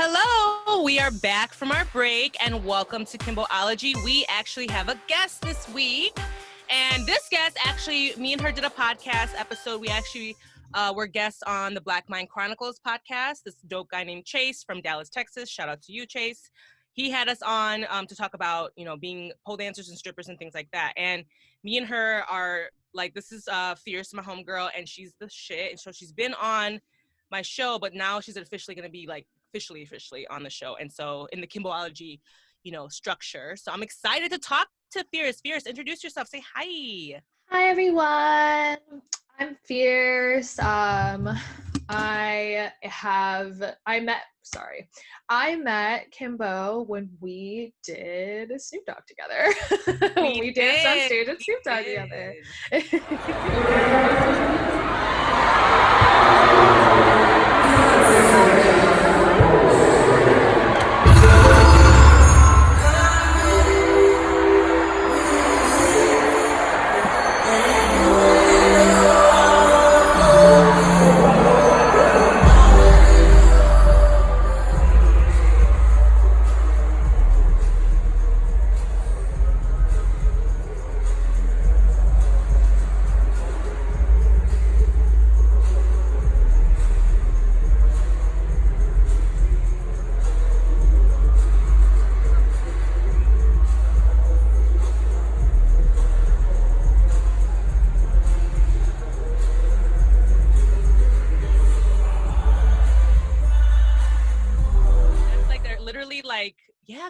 Hello. We are back from our break and welcome to Kimbology. We actually have a guest this week. And this guest, actually, me and her did a podcast episode. We actually were guests on the Black Mind Chronicles podcast. This dope guy named Chase from Dallas, Texas. Shout out to you, Chase. He had us on to talk about, being pole dancers and strippers and things like that. And me and her are like, this is Fierce, my homegirl, and she's the shit. And so she's been on my show, but now she's officially going to be like officially on the show. And so in the Kimbology, structure. So I'm excited to talk to Fierce. Fierce, introduce yourself. Say hi. Hi, everyone. I'm Fierce. I met Kimbo when we did Snoop Dogg together. we danced on stage at Snoop Dogg together.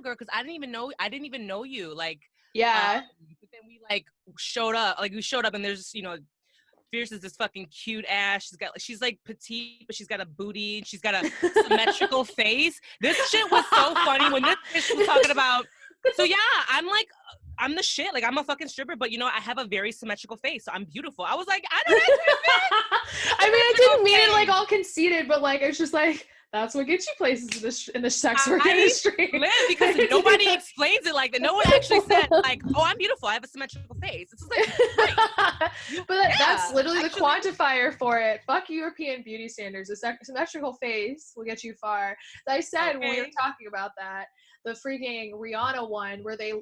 Girl, because I didn't even know you. Like, yeah. But then we showed up. Like, we showed up, and there's Fierce is this fucking cute ass. She's like petite, but she's got a booty. She's got a symmetrical face. This shit was so funny when this bitch was talking about. So yeah, I'm the shit. Like, I'm a fucking stripper, but I have a very symmetrical face, so I'm beautiful. I was like, I know that's I mean, I didn't mean it like all conceited, but like it's just like. That's what gets you places in the sex work industry. Because nobody explains it like that. No one actually said like, "Oh, I'm beautiful. I have a symmetrical face." It's just like, right. But that's literally the quantifier for it. Fuck European beauty standards. A symmetrical face will get you far. As I said when we were talking about that, the freaking Rihanna one where they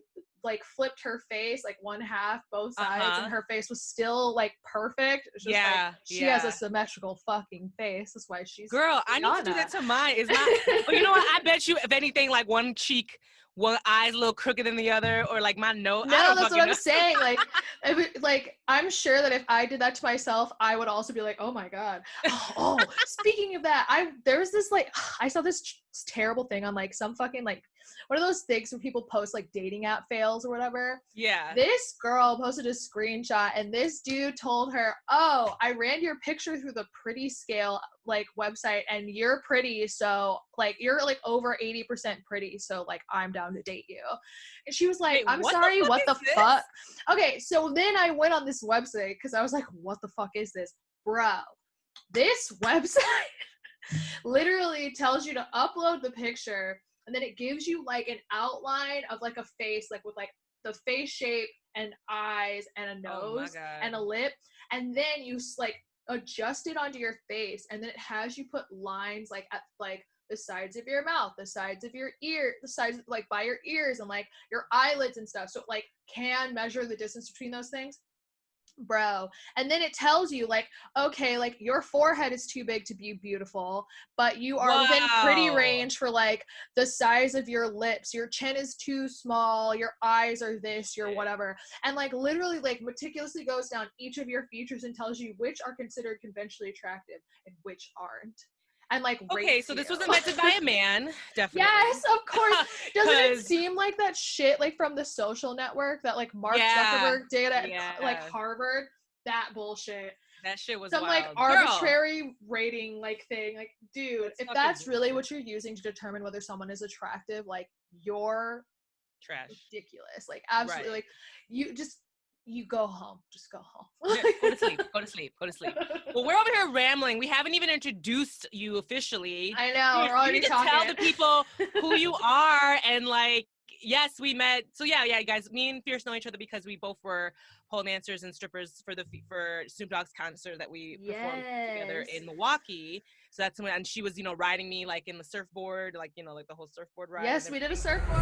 like flipped her face like one half both sides and her face was still like perfect. It's just she has a symmetrical fucking face. That's why she's girl. Rihanna. I need to do that to mine. It's not. But you know what? I bet you, if anything, like one eye's a little crooked than the other, or like my nose. No, that's what I'm saying. Like I'm sure that if I did that to myself, I would also be like, oh my god. Oh, speaking of that, there was this I saw this terrible thing on like some fucking like one of those things where people post like dating app fails or whatever. Yeah. This girl posted a screenshot and this dude told her, oh, I ran your picture through the Pretty Scale like website and you're pretty, so like you're like over 80% pretty, so like I'm down to date you. And she was like, I'm sorry, what the fuck? Okay, so then I went on this website because I was like, what the fuck is this? Bro, this website literally tells you to upload the picture and then it gives you like an outline of like a face, like with like the face shape and eyes and a nose and a lip. And then you like adjust it onto your face. And then it has you put lines like at like the sides of your mouth, the sides of your ear, the sides like by your ears and like your eyelids and stuff. So it like can measure the distance between those things. Bro, and then it tells you like, okay, like your forehead is too big to be beautiful, but you are within pretty range for like the size of your lips, your chin is too small, your eyes are this, your whatever, and like literally like meticulously goes down each of your features and tells you which are considered conventionally attractive and which aren't. And like so this was invented by a man, definitely. Yes, of course. Doesn't it seem like that shit like from The Social Network that like Mark Zuckerberg did at like Harvard? That bullshit. That shit was some wild. Like arbitrary rating like thing. Like, dude, if that's really what you're using to determine whether someone is attractive, like you're trash. Ridiculous. Like absolutely like you go home. Just go home. Go to sleep. Well, we're over here rambling. We haven't even introduced you officially. I know. We're already talking. Tell the people who you are and like, yes, we met. So yeah, guys, me and Fierce know each other because we both were pole dancers and strippers for Snoop Dogg's concert that we performed together in Milwaukee. So that's when, and she was, you know, riding me like in the surfboard, like, you know, like the whole surfboard ride. Yes, we did a surfboard.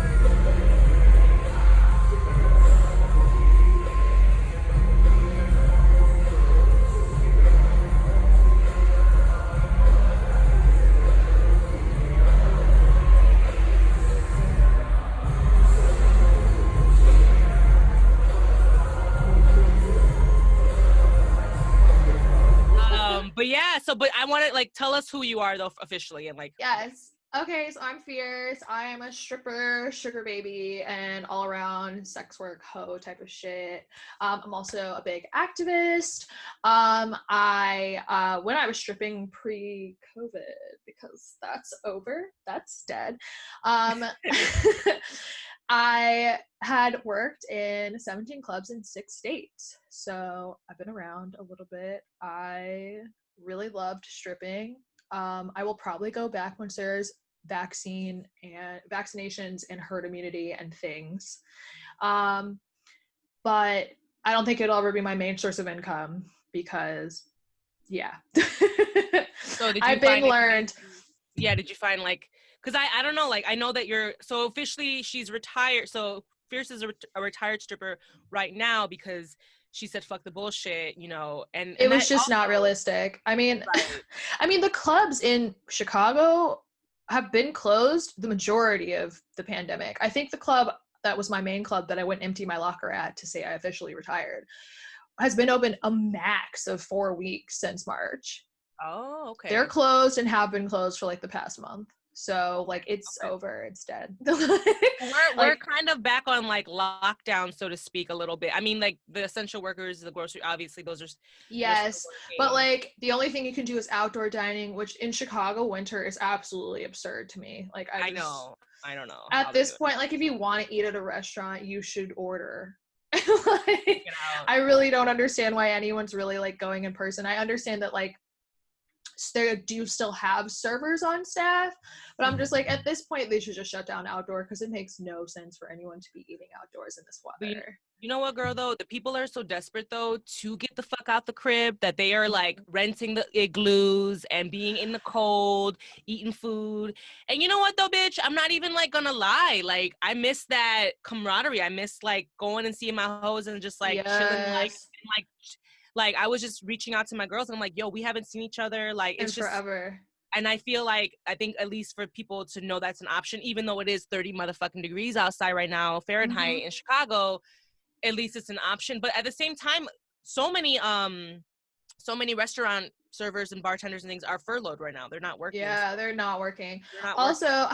But yeah, so, but I want to like, tell us who you are though, officially, and like. Yes. Okay, so I'm Fierce. I am a stripper, sugar baby, and all around sex work hoe type of shit. I'm also a big activist. I when I was stripping pre-COVID, because that's over, that's dead. I had worked in 17 clubs in 6 states. So I've been around a little bit. I really loved stripping. I will probably go back once there's vaccinations and herd immunity and things. But I don't think it'll ever be my main source of income because, yeah. So did you I've been learned. Yeah, did you find like, because I don't know, like I know that you're, so officially she's retired. So Fierce is a retired stripper right now because she said fuck the bullshit, you know, and it was just not realistic. I mean, right. I mean, the clubs in Chicago have been closed the majority of the pandemic. I think the club that was my main club that I went empty my locker at to say I officially retired has been open a max of 4 weeks since March. Oh, okay. They're closed and have been closed for like the past month. So like it's over, it's dead. we're kind of back on like lockdown, so to speak, a little bit. I mean, like the essential workers, the grocery, obviously those are. Yes, but like the only thing you can do is outdoor dining, which in Chicago winter is absolutely absurd to me. Like I don't know. At this point, like if you want to eat at a restaurant, you should order. Like, I really don't understand why anyone's really like going in person. I understand that like they do still have servers on staff, but I'm just like, at this point they should just shut down outdoor because it makes no sense for anyone to be eating outdoors in this weather. You know what, girl, though? The people are so desperate, though, to get the fuck out the crib that they are, like, renting the igloos and being in the cold, eating food. And you know what, though, bitch? I'm not even, like, gonna lie. Like, I miss that camaraderie. I miss, like, going and seeing my hoes and just, like, chilling, like, I was just reaching out to my girls, and I'm like, yo, we haven't seen each other. Like, it's just forever. And I feel like, I think at least for people to know that's an option, even though it is 30 motherfucking degrees outside right now, Fahrenheit in Chicago, at least it's an option. But at the same time, so many restaurant servers and bartenders and things are furloughed right now. They're not working. Yeah, they're not working. Also,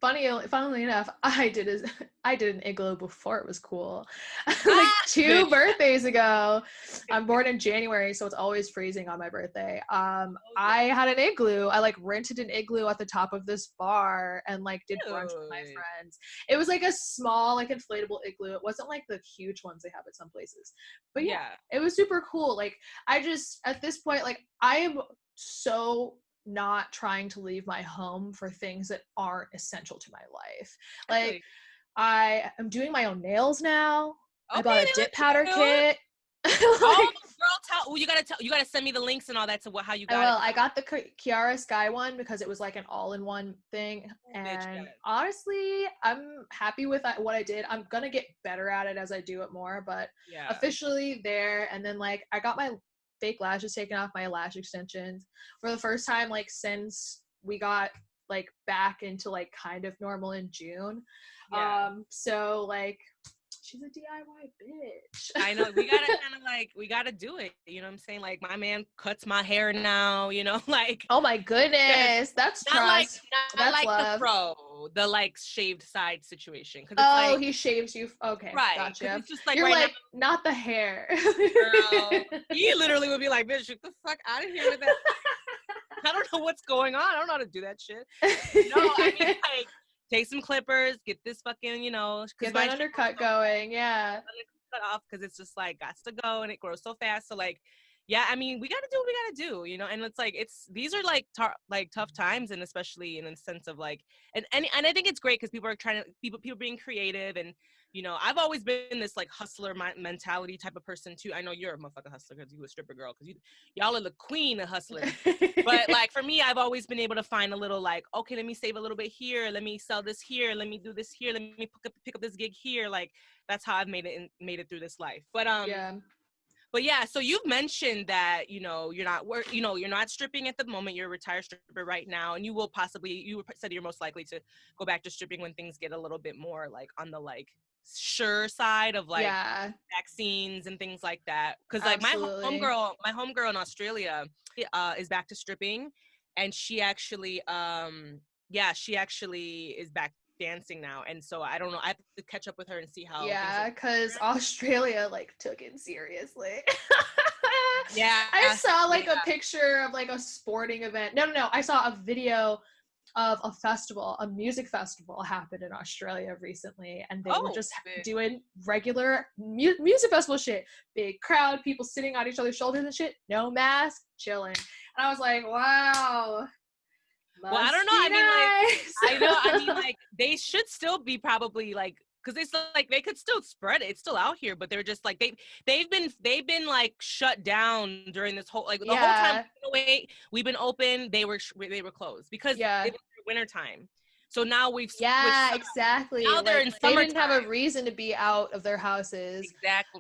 funnily enough, I did an igloo before it was cool. Like 2 birthdays ago. I'm born in January, so it's always freezing on my birthday. I had an igloo. I like rented an igloo at the top of this bar and like did brunch with my friends. It was like a small, like inflatable igloo. It wasn't like the huge ones they have at some places. But yeah, it was super cool. Like I just, at this point, like I am so not trying to leave my home for things that aren't essential to my life. Like I am doing my own nails now. Okay, I bought a dip powder kit. Girl, you gotta send me the links and all that to how you got it. I got the Kiara Sky one because it was like an all-in-one thing, and honestly, I'm happy with what I did. I'm gonna get better at it as I do it more, but officially there. And then like I got my fake lashes taken off, my lash extensions for the first time like since we got like back into like kind of normal in June. So like she's a DIY bitch. I know, we gotta kind of like, we gotta do it, you know what I'm saying? Like my man cuts my hair now, you know, like, oh my goodness, that's trust. Not like love. The fro, the like shaved side situation. Cause it's he shaves you. Okay, right? Gotcha. It's just like you're right like now, not the hair. Girl, he literally would be like, bitch, get the fuck out of here with that. I don't know what's going on. I don't know how to do that shit. No, I mean like, take some clippers, get this fucking, you know, get that undercut going. Yeah. Cut off because it's just like got to go and it grows so fast. So like, yeah, I mean, we got to do what we got to do, you know, and it's like, these are like, like tough times, and especially in the sense of like, and I think it's great because people are trying to, people being creative, and, you know, I've always been this like hustler mentality type of person too. I know you're a motherfucking hustler because you a stripper girl, because y'all are the queen of hustlers. But like for me, I've always been able to find a little like, okay, let me save a little bit here, let me sell this here, let me do this here, let me pick up this gig here. Like that's how I've made it through this life. Yeah. But yeah, so you've mentioned that, you know, you're not stripping at the moment. You're a retired stripper right now, and you will possibly, you said you're most likely to go back to stripping when things get a little bit more like on the like sure side of like Yeah. vaccines and things like that. Because like Absolutely. my homegirl in Australia is back to stripping, and she actually is back dancing now, and so I don't know, I have to catch up with her and see how things Yeah, are. because Australia like took it seriously. Yeah, I saw like yeah. a picture of like a sporting event. No. I saw a video of a festival, a music festival happened in Australia recently, and they were Oh, just big. doing regular music festival shit. Big crowd, people sitting on each other's shoulders and shit, no mask, chilling. And I was like, wow. Well, I don't Must know. be I mean, like, nice. I know. I mean, like, they should still be probably like, because it's like they could still spread it. It's still out here, but they're just like they've been like shut down during this whole, like the whole time Yeah, we've been open. They were closed because yeah. it was winter time. So now we've switched. Yeah, exactly. Now they're Like in they didn't have summertime. a reason to be out of their houses.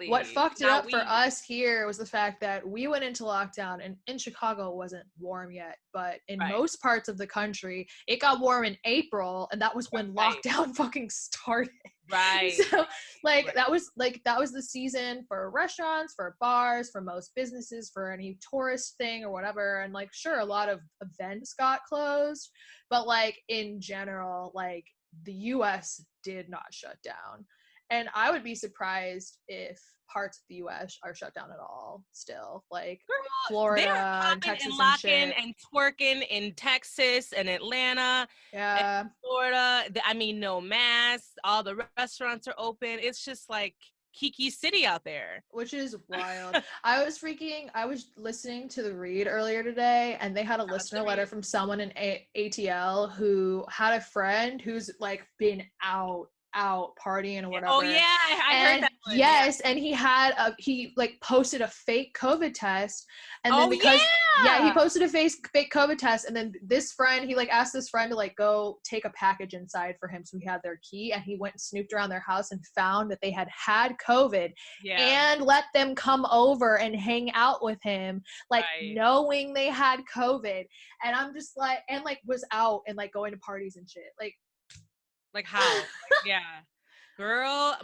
What Exactly. fucked it Now up for we us here was the fact that we went into lockdown, and in Chicago it wasn't warm yet, but in right, most parts of the country it got warm in April, and that was when right, lockdown fucking started. right, So right. that was the season for restaurants, for bars, for most businesses, for any tourist thing or whatever. And like sure, a lot of events got closed, but like in general, like the US did not shut down. And I would be surprised if parts of the US are shut down at all still. Like They are Florida and popping and Texas and locking shit. and twerking in Texas and Atlanta and Yeah. Florida. I mean, no masks. All the restaurants are open. It's just like Kiki City out there. Which is wild. I was listening to the read earlier today, and they had a Shout out to listener the letter read. from someone in ATL who had a friend who's like been out partying or Oh whatever. yeah, I heard And that one. Yeah. yes, and he like posted a fake COVID test, and then Oh because yeah, he yeah. posted a fake COVID test, and then this friend, he like asked this friend to like go take a package inside for him, so he had their key, and he went and snooped around their house and found that they had COVID, Yeah. and let them come over and hang out with him, like Right. knowing they had COVID. And I'm just like, and like was out and like going to parties and shit. Like how? Like, yeah. Girl,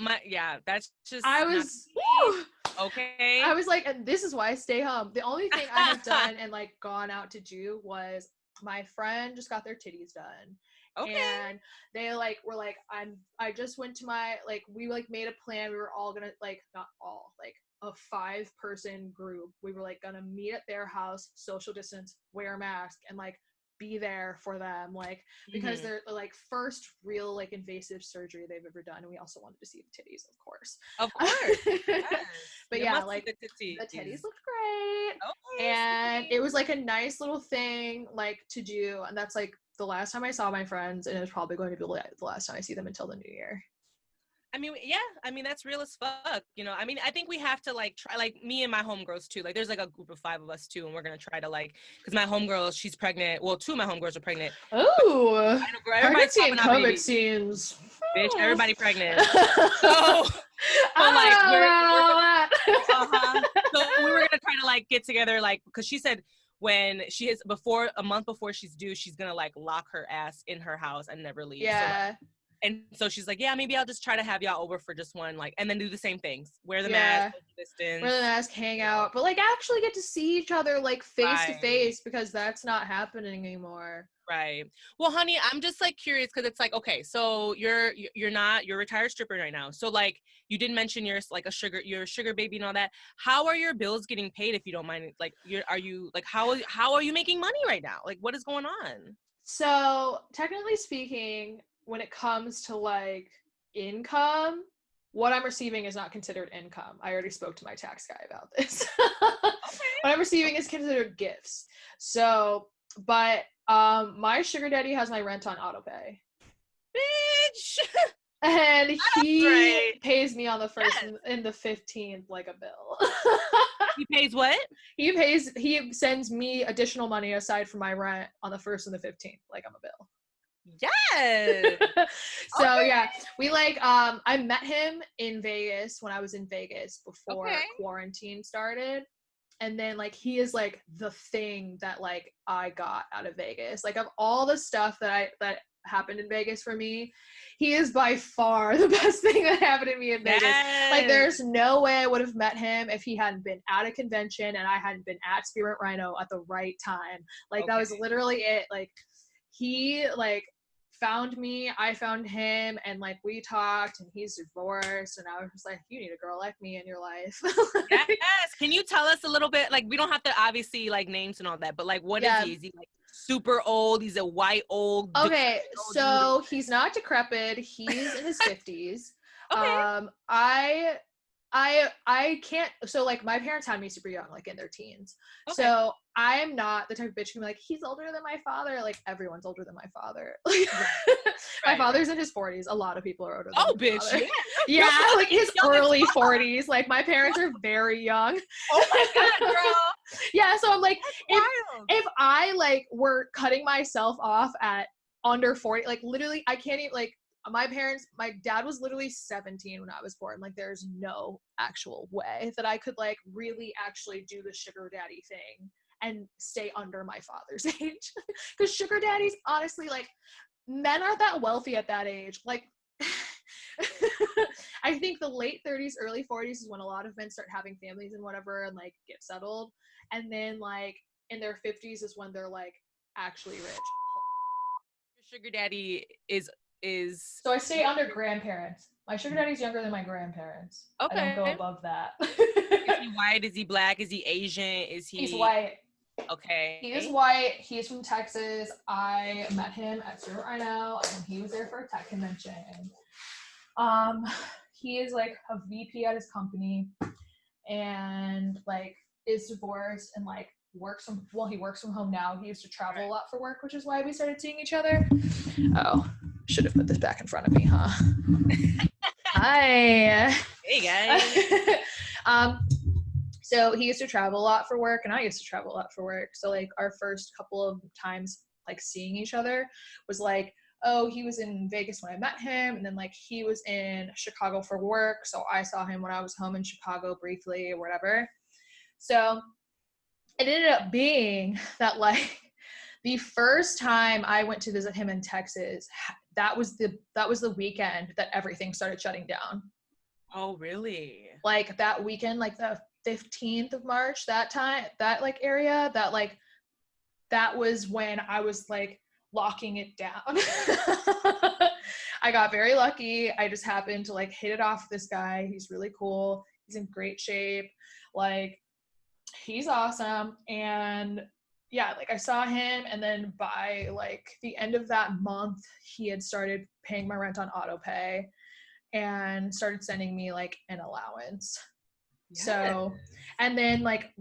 that's just I not was, me. whew, I Okay. was like, and this is why I stay home. The only thing I have done and like gone out to do was my friend just got their titties done. Okay. And they like were like, I just went to my like we like made a plan. We were all gonna like not all, like a 5-person group. We were like gonna meet at their house, social distance, wear a mask, and like be there for them, like because Mhm. they're like first real like invasive surgery they've ever done, and we also wanted to see the titties, of course. Of course. Yes. But You yeah, must see like the the titties titties. looked great, Okay, and it was see. like a nice little thing like to do, and that's like the last time I saw my friends, and it's probably going to be the last time I see them until the new year. I mean, yeah, I mean, that's real as fuck, you know? I mean, I think we have to, like, try, like, me and my homegirls, too. Like, there's, like, a group of 5 of us, too, and we're gonna try to, like, because my homegirl, she's pregnant. Well, 2 of my homegirls are pregnant. But Oh, I know, girl, everybody's pregnancy and popping out COVID babies. seems. Bitch, everybody pregnant. I So, so like, don't we're know gonna, about uh-huh. that. So we were gonna try to, like, get together, like, because she said when she is, before, a month before she's due, she's gonna, like, lock her ass in her house and never leave. So, like, Yeah, and so she's like, yeah, maybe I'll just try to have y'all over for just one, like, and then do the same things. Wear the mask, yeah. social Wear the distance, mask, hang you know. out, but like actually get to see each other like face to Right. face, because that's not happening anymore. Right. Well, honey, I'm just like curious because it's like, okay, so you're a retired stripper right now. So like you did mention you're a sugar baby and all that. How are your bills getting paid if you don't mind? Like are you like how are you making money right now? Like what is going on? So technically speaking, when it comes to like income, what I'm receiving is not considered income. I already spoke to my tax guy about this. what I'm receiving is considered gifts. So, but my sugar daddy has my rent on auto pay. Bitch. And he right. pays me on the 1st and the 15th like a bill. He pays what? He sends me additional money aside from my rent on the 1st and the 15th like I'm a bill. Yes. So yeah, we like I met him in Vegas when I was in Vegas before quarantine started. And then like he is like the thing that like I got out of Vegas. Like of all the stuff that happened in Vegas for me, he is by far the best thing that happened to me in Vegas. Like there's no way I would have met him if he hadn't been at a convention and I hadn't been at Spirit Rhino at the right time. Like that was literally it. Like he like found me, I found him, and like we talked, and he's divorced, and I was just like, you need a girl like me in your life. Yes. Can you tell us a little bit, like we don't have to obviously like names and all that, but like what is he? Is he like super old? He's a white old so he's not decrepit, he's in his 50s. I can't, so like my parents had me super young, like in their teens. So I am not the type of bitch who be like, he's older than my father. Like everyone's older than my father. My father's in his 40s. A lot of people are older than my father. Yeah, like his early 40s. Like my parents are very young. Oh my God, girl. Yeah, so I'm like, if I like were cutting myself off at under 40, like literally I can't even like, my dad was literally 17 when I was born. Like there's no actual way that I could like really actually do the sugar daddy thing and stay under my father's age. Because sugar daddies, honestly, like men aren't that wealthy at that age. Like I think the late 30s, early 40s is when a lot of men start having families and whatever and like get settled. And then like in their 50s is when they're like actually rich. Your sugar daddy is so I stay under grandparents. My sugar daddy's younger than my grandparents. I don't go above that. Is he white? Is he black? Is he Asian? Is he? He's white. Okay. He is white. He's from Texas. I met him at Surfboard and he was there for a tech convention. He is like a VP at his company and like is divorced and like he works from home now. He used to travel a lot for work, which is why we started seeing each other. Oh, should have put this back in front of me, huh? Hi. Hey guys. So he used to travel a lot for work and I used to travel a lot for work. So like our first couple of times like seeing each other was like, oh, he was in Vegas when I met him, and then like he was in Chicago for work. So I saw him when I was home in Chicago briefly or whatever. So it ended up being that like the first time I went to visit him in Texas, that was the weekend that everything started shutting down. Oh, really? Like that weekend, like the 15th of March, that like area, that was when I was like locking it down. I got very lucky. I just happened to like hit it off with this guy. He's really cool. He's in great shape. Like he's awesome. And yeah, like I saw him, and then by like the end of that month, he had started paying my rent on auto pay and started sending me like an allowance. Yes. So, and then like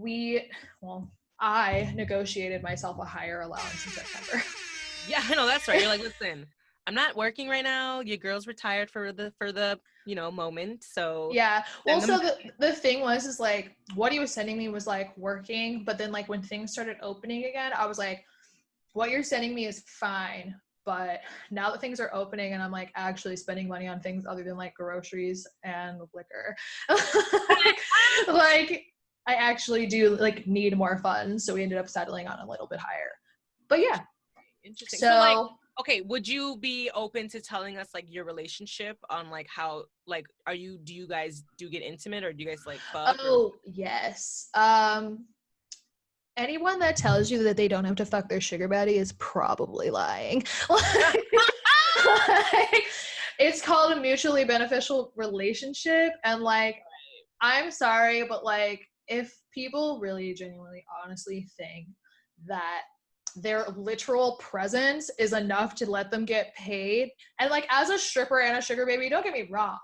I negotiated myself a higher allowance in September. Yeah, I know, that's right. You're like, listen, I'm not working right now. Your girl's retired for the moment. So yeah. Well, so the thing is like what he was sending me was like working, but then like when things started opening again, I was like, what you're sending me is fine, but now that things are opening and I'm like actually spending money on things other than like groceries and liquor, like I actually do like need more funds. So we ended up settling on a little bit higher. But yeah. Interesting. So like, okay, would you be open to telling us like your relationship on like how like do you guys get intimate, or do you guys like fuck? Oh, yes. Anyone that tells you that they don't have to fuck their sugar daddy is probably lying. Like, it's called a mutually beneficial relationship, and like I'm sorry, but like if people really genuinely honestly think that their literal presence is enough to let them get paid, and like as a stripper and a sugar baby, don't get me wrong,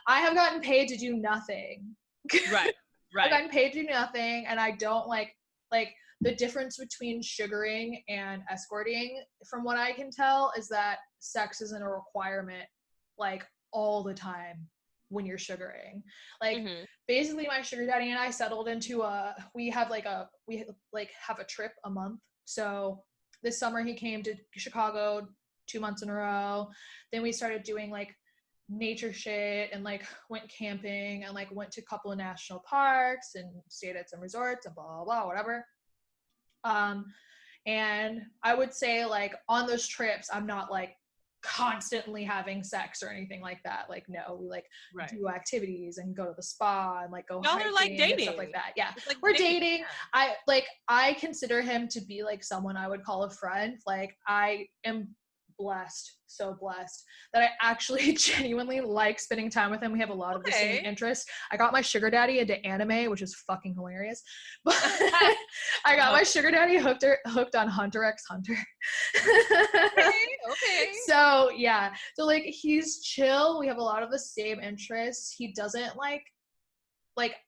I have gotten paid to do nothing. Right. I've gotten paid to do nothing, and I don't like the difference between sugaring and escorting, from what I can tell, is that sex isn't a requirement like all the time when you're sugaring. Like basically my sugar daddy and I settled into we have a trip a month. So this summer he came to Chicago 2 months in a row. Then we started doing like nature shit and like went camping and like went to a couple of national parks and stayed at some resorts and blah blah blah, whatever. And I would say like on those trips I'm not like constantly having sex or anything like that. Like no, we like do activities and go to the spa and like go hiking like dating and stuff like that. Yeah, like we're dating. I consider him to be like someone I would call a friend. Like I am so blessed that I actually genuinely like spending time with him. We have a lot of the same interests. I got my sugar daddy into anime, which is fucking hilarious. But I got my sugar daddy hooked on Hunter x Hunter. Okay. So yeah. So like he's chill. We have a lot of the same interests. He doesn't like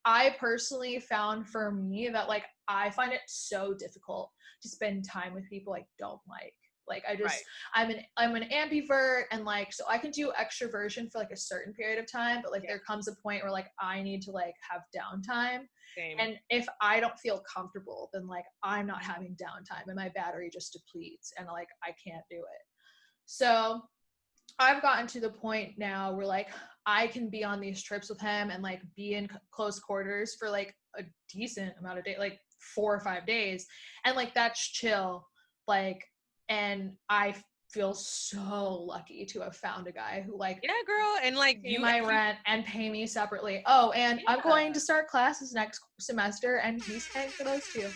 I personally found for me that like I find it so difficult to spend time with people I don't like. Like I just I'm an ambivert, and like so I can do extroversion for like a certain period of time, but like there comes a point where like I need to like have downtime. Same. And if I don't feel comfortable, then like I'm not having downtime and my battery just depletes and like I can't do it. So I've gotten to the point now where like I can be on these trips with him and like be in close quarters for like a decent amount of days, like 4 or 5 days, and like that's chill. Like, and I feel so lucky to have found a guy who like girl, and like pay my rent and pay me separately. Oh, and I'm going to start classes next semester, and he's paying for those too.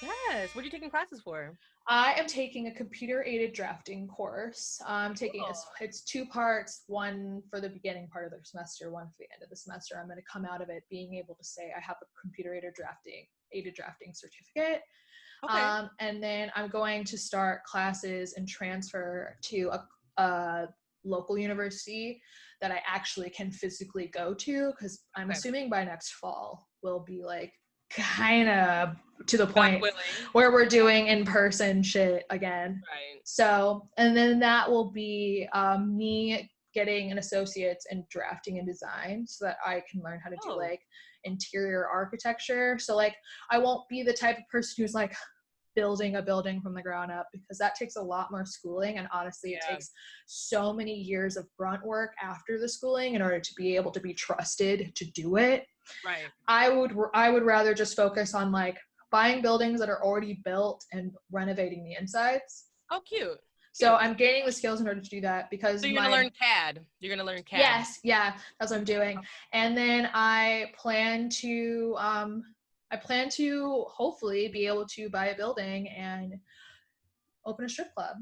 Yes. What are you taking classes for? I am taking a computer-aided drafting course. I'm taking it's 2 parts, one for the beginning part of the semester, one for the end of the semester. I'm going to come out of it being able to say I have a computer-aided drafting certificate. Okay. And then I'm going to start classes and transfer to a local university that I actually can physically go to, because I'm assuming by next fall we'll be like kind of to the point where we're doing in-person shit again. Right. So, and then that will be me getting an associate's in drafting and design so that I can learn how to do like interior architecture. So like I won't be the type of person who's like building a building from the ground up, because that takes a lot more schooling, and honestly it takes so many years of grunt work after the schooling in order to be able to be trusted to do it. Right. I would rather just focus on like buying buildings that are already built and renovating the insides. Oh, cute. So I'm gaining the skills in order to do that, because so you're gonna learn CAD. You're gonna learn CAD. Yes, yeah, that's what I'm doing. And then I plan to hopefully be able to buy a building and open a strip club.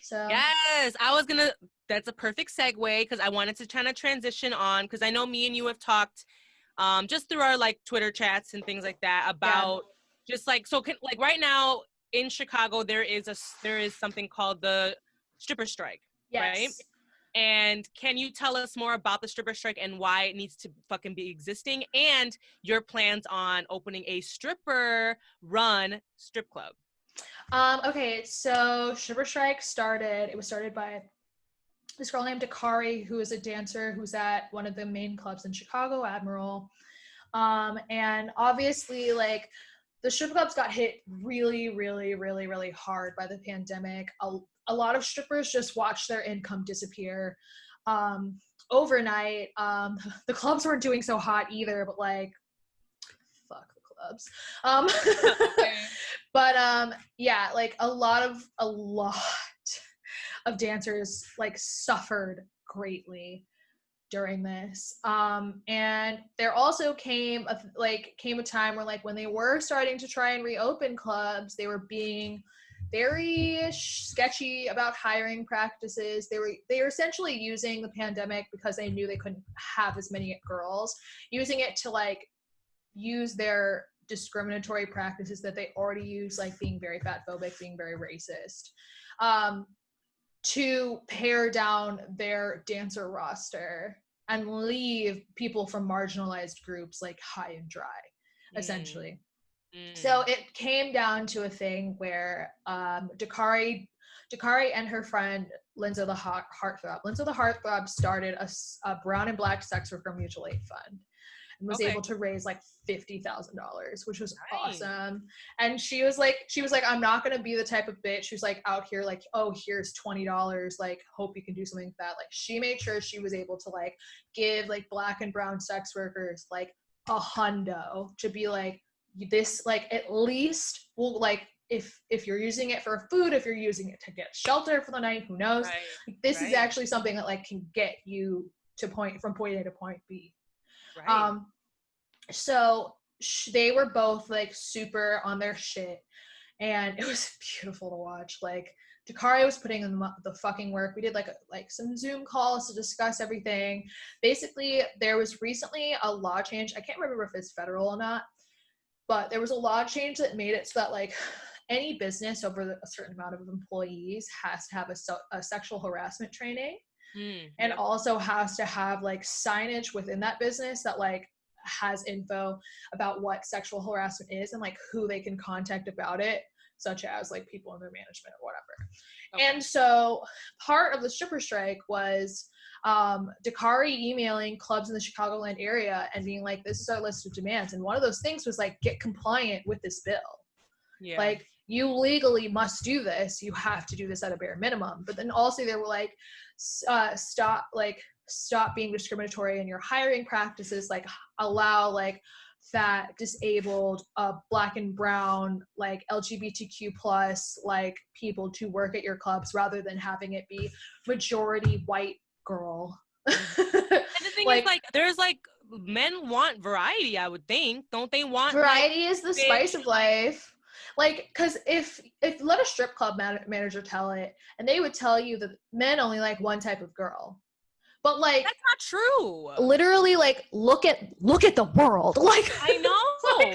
So yes, that's a perfect segue, because I wanted to kind of transition on, because I know me and you have talked just through our like Twitter chats and things like that about just like, so like right now in Chicago there is something called the stripper strike, right? And can you tell us more about the stripper strike and why it needs to fucking be existing, and your plans on opening a stripper run strip club? Okay, so stripper strike was started by this girl named Dakari, who is a dancer who's at one of the main clubs in Chicago, Admiral. And obviously like the strip clubs got hit really, really, really, really hard by the pandemic. A lot of strippers just watched their income disappear overnight. The clubs weren't doing so hot either, but like, fuck the clubs. But yeah, like a lot of dancers like suffered greatly during this. And there also came a time where like when they were starting to try and reopen clubs, they were being very sketchy about hiring practices. They were essentially using the pandemic, because they knew they couldn't have as many girls, using it to like use their discriminatory practices that they already use, like being very fat phobic, being very racist, to pare down their dancer roster and leave people from marginalized groups like high and dry. essentially. So it came down to a thing where Dakari and her friend Lindsay the Heartthrob started a brown and black sex worker mutual aid fund and was able to raise like $50,000, which was awesome. And she was like, I'm not gonna be the type of bitch who's like out here like, oh, here's $20, like hope you can do something with that. Like she made sure she was able to like give like black and brown sex workers like $100 to be like, this like at least will like if you're using it for food, if you're using it to get shelter for the night, who knows, like, this is actually something that like can get you to from point A to point B. So they were both like super on their shit, and it was beautiful to watch. Like Dakari was putting in the fucking work. We did like some Zoom calls to discuss everything. Basically, there was recently a law change. I can't remember if it's federal or not, but there was a law change that made it so that like any business over a certain amount of employees has to have a sexual harassment training, and also has to have like signage within that business that like has info about what sexual harassment is and like who they can contact about it, such as like people in their management or whatever. And so part of the stripper strike was Dakari emailing clubs in the Chicagoland area and being like, this is our list of demands. And one of those things was like, get compliant with this bill. Like you legally must do this. You have to do this at a bare minimum. But then also they were like, stop being discriminatory in your hiring practices. Like allow like fat, disabled, black and brown, like LGBTQ plus like people to work at your clubs rather than having it be majority white girl. And the thing is like there's like men want variety, I would think. Don't they want variety is the spice of life. Like, because if let a strip club manager tell it, and they would tell you that men only like one type of girl. But like that's not true. Literally, like look at the world. Like I know.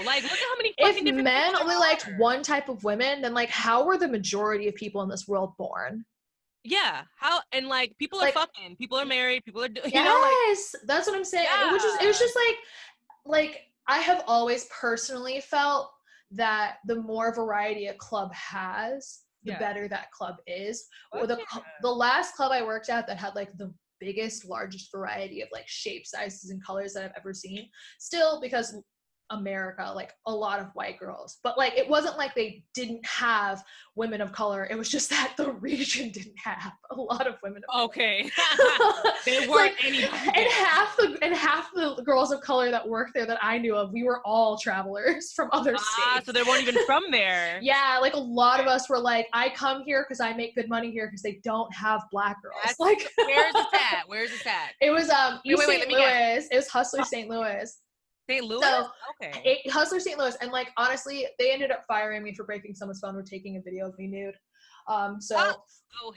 Like look at how many fucking if men only liked one type of women, then like how were the majority of people in this world born? Yeah. How and like people are fucking, people are married, people are you know like that's what I'm saying. Yeah. It was just like I have always personally felt that the more variety a club has, the better that club is. Or the last club I worked at that had like the biggest, largest variety of like shape, sizes, and colors that I've ever seen. Still, because America, like a lot of white girls, but like it wasn't like they didn't have women of color. It was just that the region didn't have a lot of women of color. They weren't like, any and half the girls of color that worked there that I knew of, we were all travelers from other states. So they weren't even from there. Yeah, like a lot of us were like, I come here because I make good money here because they don't have black girls. Like where's this at? It was East St. Louis. It was Hustler St. Louis. St. Louis? So, Hustler St. Louis. And like honestly, they ended up firing me for breaking someone's phone or taking a video of me nude.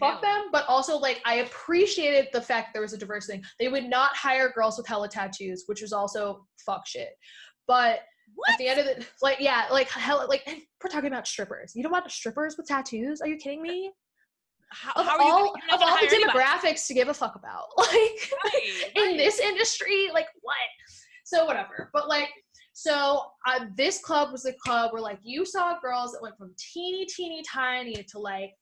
Fuck them. But also like I appreciated the fact there was a diverse thing. They would not hire girls with hella tattoos, which was also fuck shit. But at the end of the we're talking about strippers. You don't want strippers with tattoos? Are you kidding me? Of all the demographics to give a fuck about. Like in this industry, like what? So whatever, but like, this club was the club where like you saw girls that went from teeny tiny to like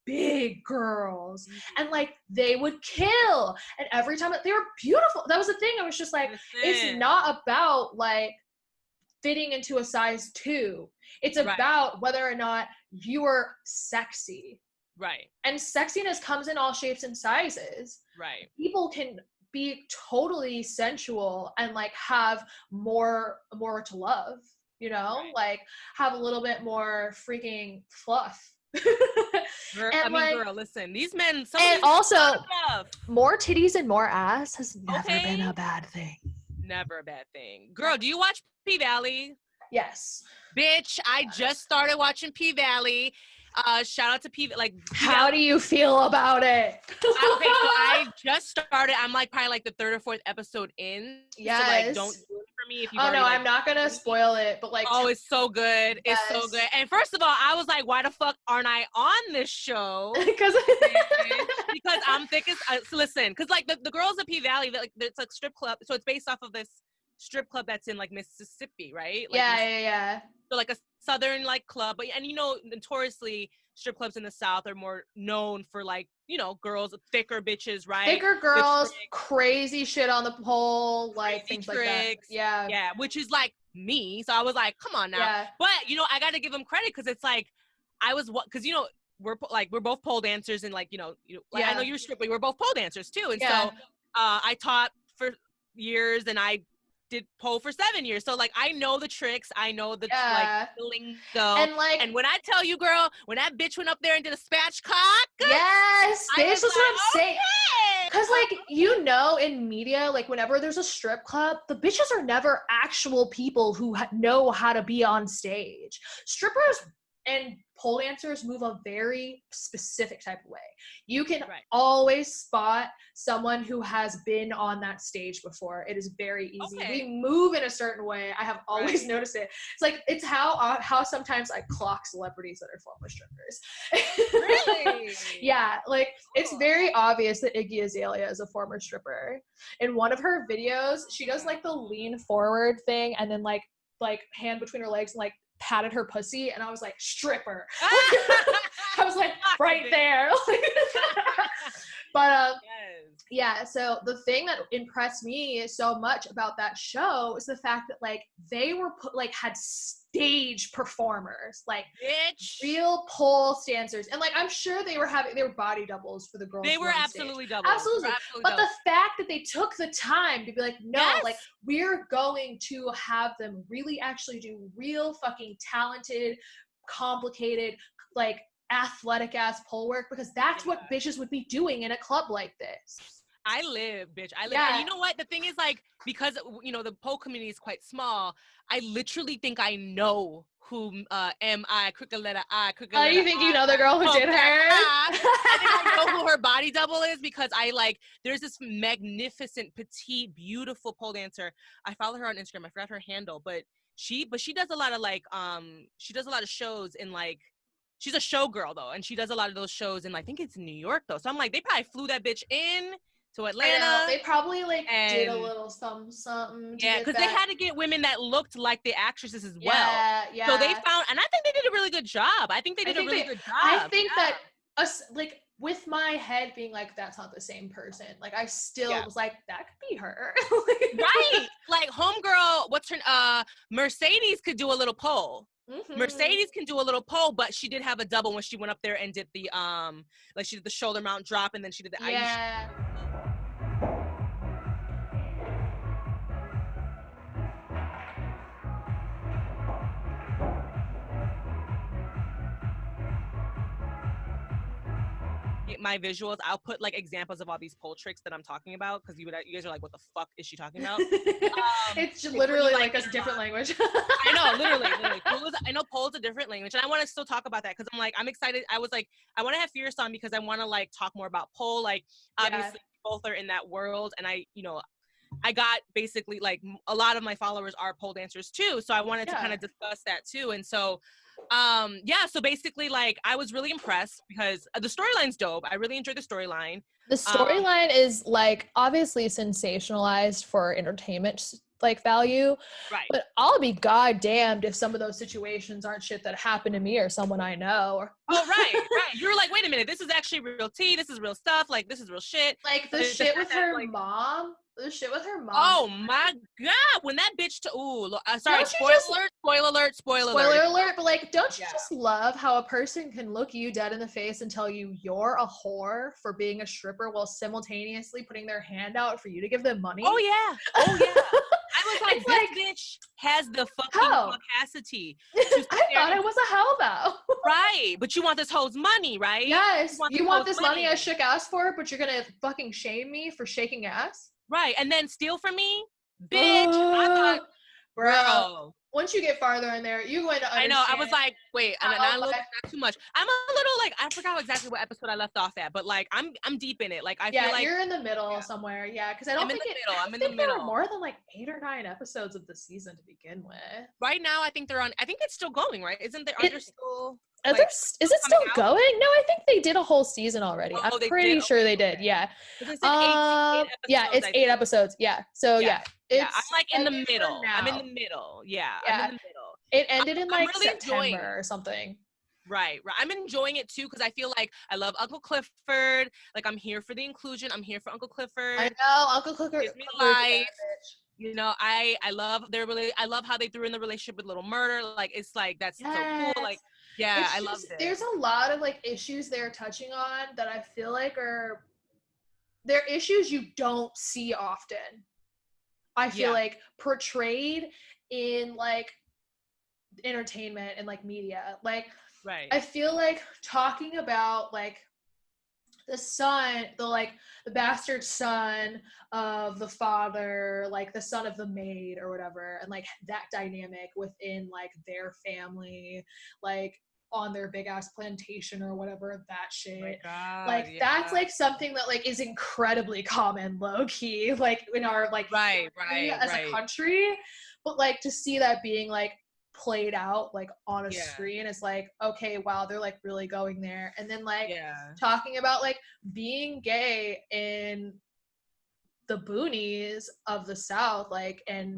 big girls, and like they would kill, and every time they were beautiful. That was the thing. I was just like, it's not about like fitting into a size 2. It's about whether or not you are sexy. Right. And sexiness comes in all shapes and sizes. Right. People can be totally sensual and like have more to love, you know, like have a little bit more freaking fluff. Girl, listen, these men. And also, more titties and more ass has never been a bad thing. Never a bad thing. Girl, do you watch P-Valley? Yes. Bitch, I just started watching P-Valley. Shout out to how do you feel about it? Okay, so I just started. I'm like probably like the 3rd or 4th episode in. Yes. So like don't do it for me if you. Oh no, I'm not gonna spoil it, but like. Oh, it's so good. Yes. It's so good. And first of all, I was like, why the fuck aren't I on this show? because I'm thick as. So listen, because like the girls at P Valley, like it's like strip club, so it's based off of this strip club that's in like Mississippi, right? Like Yeah. So like a southern like club, but and notoriously strip clubs in the South are more known for like girls, thicker bitches, right? Thicker girls, crazy shit on the pole, like things tricks, like that. Yeah, which is like me. So I was like, come on now. Yeah. But I got to give them credit because it's like because we're both pole dancers and like like I know you're a stripper, we're both pole dancers too, and so I taught for years and I did pole for 7 years, so like I know the tricks, I know the like the lingo, and when I tell you, girl, when that bitch went up there and did a spatchcock, yes, this is what I'm saying. Because like in media, like whenever there's a strip club, the bitches are never actual people who know how to be on stage. Strippers and pole dancers move a very specific type of way. You can always spot someone who has been on that stage before. It is very easy. We move in a certain way. I have always noticed it. It's like, it's how sometimes I clock celebrities that are former strippers. Really? Yeah, like it's very obvious that Iggy Azalea is a former stripper. In one of her videos, she does like the lean forward thing and then like hand between her legs and like patted her pussy, and I was like, stripper. I was like, right there. But yeah, so the thing that impressed me so much about that show is the fact that like they were had stage performers, like real pole dancers, and like I'm sure they were body doubles for the girls. They were absolutely doubles. Absolutely. But the fact that they took the time to be like, no, like we're going to have them really actually do real fucking talented, complicated, like athletic ass pole work, because that's what bitches would be doing in a club like this. I live. And you know what? The thing is, like, because, the pole community is quite small, I literally think I know who M.I., crooked letter I, crooked letter I. Oh, you think you know the girl who did her? I think I know who her body double is because there's this magnificent, petite, beautiful pole dancer. I follow her on Instagram. I forgot her handle, but she does a lot of, she does a lot of shows in, she's a showgirl, though, and she does a lot of those shows in, I think it's New York, though. So I'm like, they probably flew that bitch in to Atlanta. I know. They probably did a little something. Yeah, because they had to get women that looked like the actresses as well. Yeah. So they found, and I think they did a really good job. I think they did a really good job. I think that us, with my head being like, that's not the same person. Like, I still was like, that could be her. Right. Like, homegirl, what's her, Mercedes could do a little pole. Mm-hmm. Mercedes can do a little pole, but she did have a double when she went up there and did the she did the shoulder mount drop, and then she did the AYESHA. My visuals, I'll put examples of all these pole tricks that I'm talking about, because you guys are like, what the fuck is she talking about? It's literally like a different language. I know, literally. I know pole's a different language, and I want to still talk about that because I'm excited. I was like, I want to have Fierce on because I want to talk more about pole. Obviously both are in that world, and I got basically a lot of my followers are pole dancers too, so I wanted to kind of discuss that too. And so so basically I was really impressed because the storyline's dope. I really enjoyed the storyline. The storyline is obviously sensationalized for entertainment value, right? But I'll be goddamned if some of those situations aren't shit that happened to me or someone I know. Oh, right. You're like, wait a minute, this is actually real tea. This is real stuff. This is real shit. The shit with her mom. The shit with her mom. Oh my god! When that bitch sorry, spoiler alert. But don't you just love how a person can look you dead in the face and tell you you're a whore for being a stripper while simultaneously putting their hand out for you to give them money? Oh yeah. I was like, this bitch has the fucking capacity. I thought it was a hoe though. Right, but you want this hoe's money, right? Yes, you want this money I shook ass for, but you're gonna fucking shame me for shaking ass? Right, and then steal from me? Bitch, I thought, bro. Once you get farther in there, you're going to understand. I know, I was like, wait, not too much. I'm a little I forgot exactly what episode I left off at, but I'm deep in it. I feel like you're in the middle somewhere. Yeah, because I'm in the middle. There were more than 8 or 9 episodes of the season to begin with. Right now, I think it's still going, right? Isn't there still? Is it still going? No, I think they did a whole season already. Oh, I'm pretty sure they did. Yeah. It's like 18 episodes, yeah, it's 8 episodes. Yeah. So yeah. I'm It's like in the ended for middle. I'm in now. the middle. Yeah. I'm in the middle. It ended in I'm like really enjoying September or something. Right. I'm enjoying it too because I feel like I love Uncle Clifford. Like I'm here for the inclusion. I'm here for Uncle Clifford. I know Uncle Clifford gives me life. You know, I love I love how they threw in the relationship with Little Murder. Like it's like that's so cool. Like I love it. There's a lot of like issues they're touching on that I feel like they're issues you don't see often. I feel like portrayed in like entertainment and like media. Like I feel like talking about like the son, the bastard son of the father, like the son of the maid or whatever, and like that dynamic within like their family, like on their big ass plantation or whatever, that shit. That's like something that like is incredibly common, low key, like in our like as a country. But like to see that being like played out like on a screen is like, okay, wow, they're like really going there. And then like talking about like being gay in the boonies of the South, like, and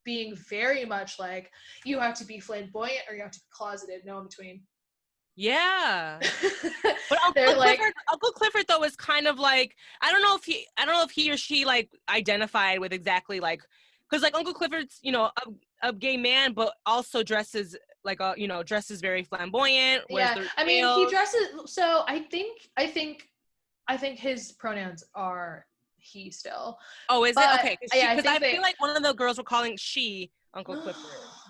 being very much like you have to be flamboyant or you have to be closeted, no in between. But Uncle Clifford though is kind of like I don't know if he or she like identified with exactly like because like Uncle Clifford's a gay man but also dresses like dresses very flamboyant. I mean he dresses, so I think his pronouns are he still. Oh, is it? Okay, because I feel like one of the girls were calling she Uncle Clifford.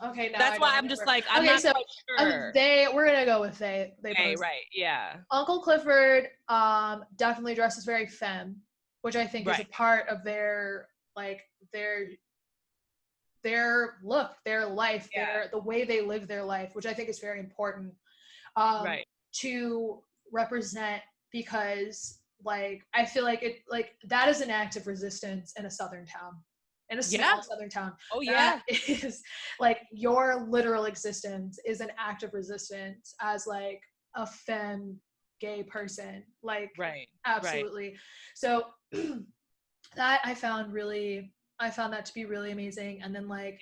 Okay, no, that's why I'm just like I'm not quite sure. We're gonna go with they. Uncle Clifford definitely dresses very femme, which I think is a part of their like their look, their life, the way they live their life, which I think is very important to represent, because like I feel like it like that is an act of resistance in a southern town. In a small southern town. Oh yeah. That is like your literal existence is an act of resistance as like a femme gay person. Like absolutely. So that I found that to be really amazing. And then like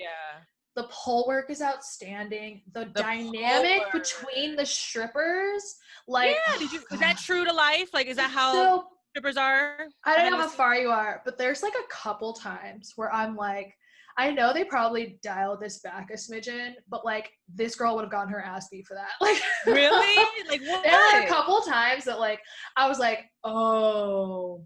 the pole work is outstanding. The dynamic between the strippers, like is that true to life? Like is that how strippers are? I don't know how far you are, but there's like a couple times where I'm like, I know they probably dialed this back a smidgen, but like this girl would have gotten her ass beat for that. Like really? Like what? There were a couple times that like I was like, oh,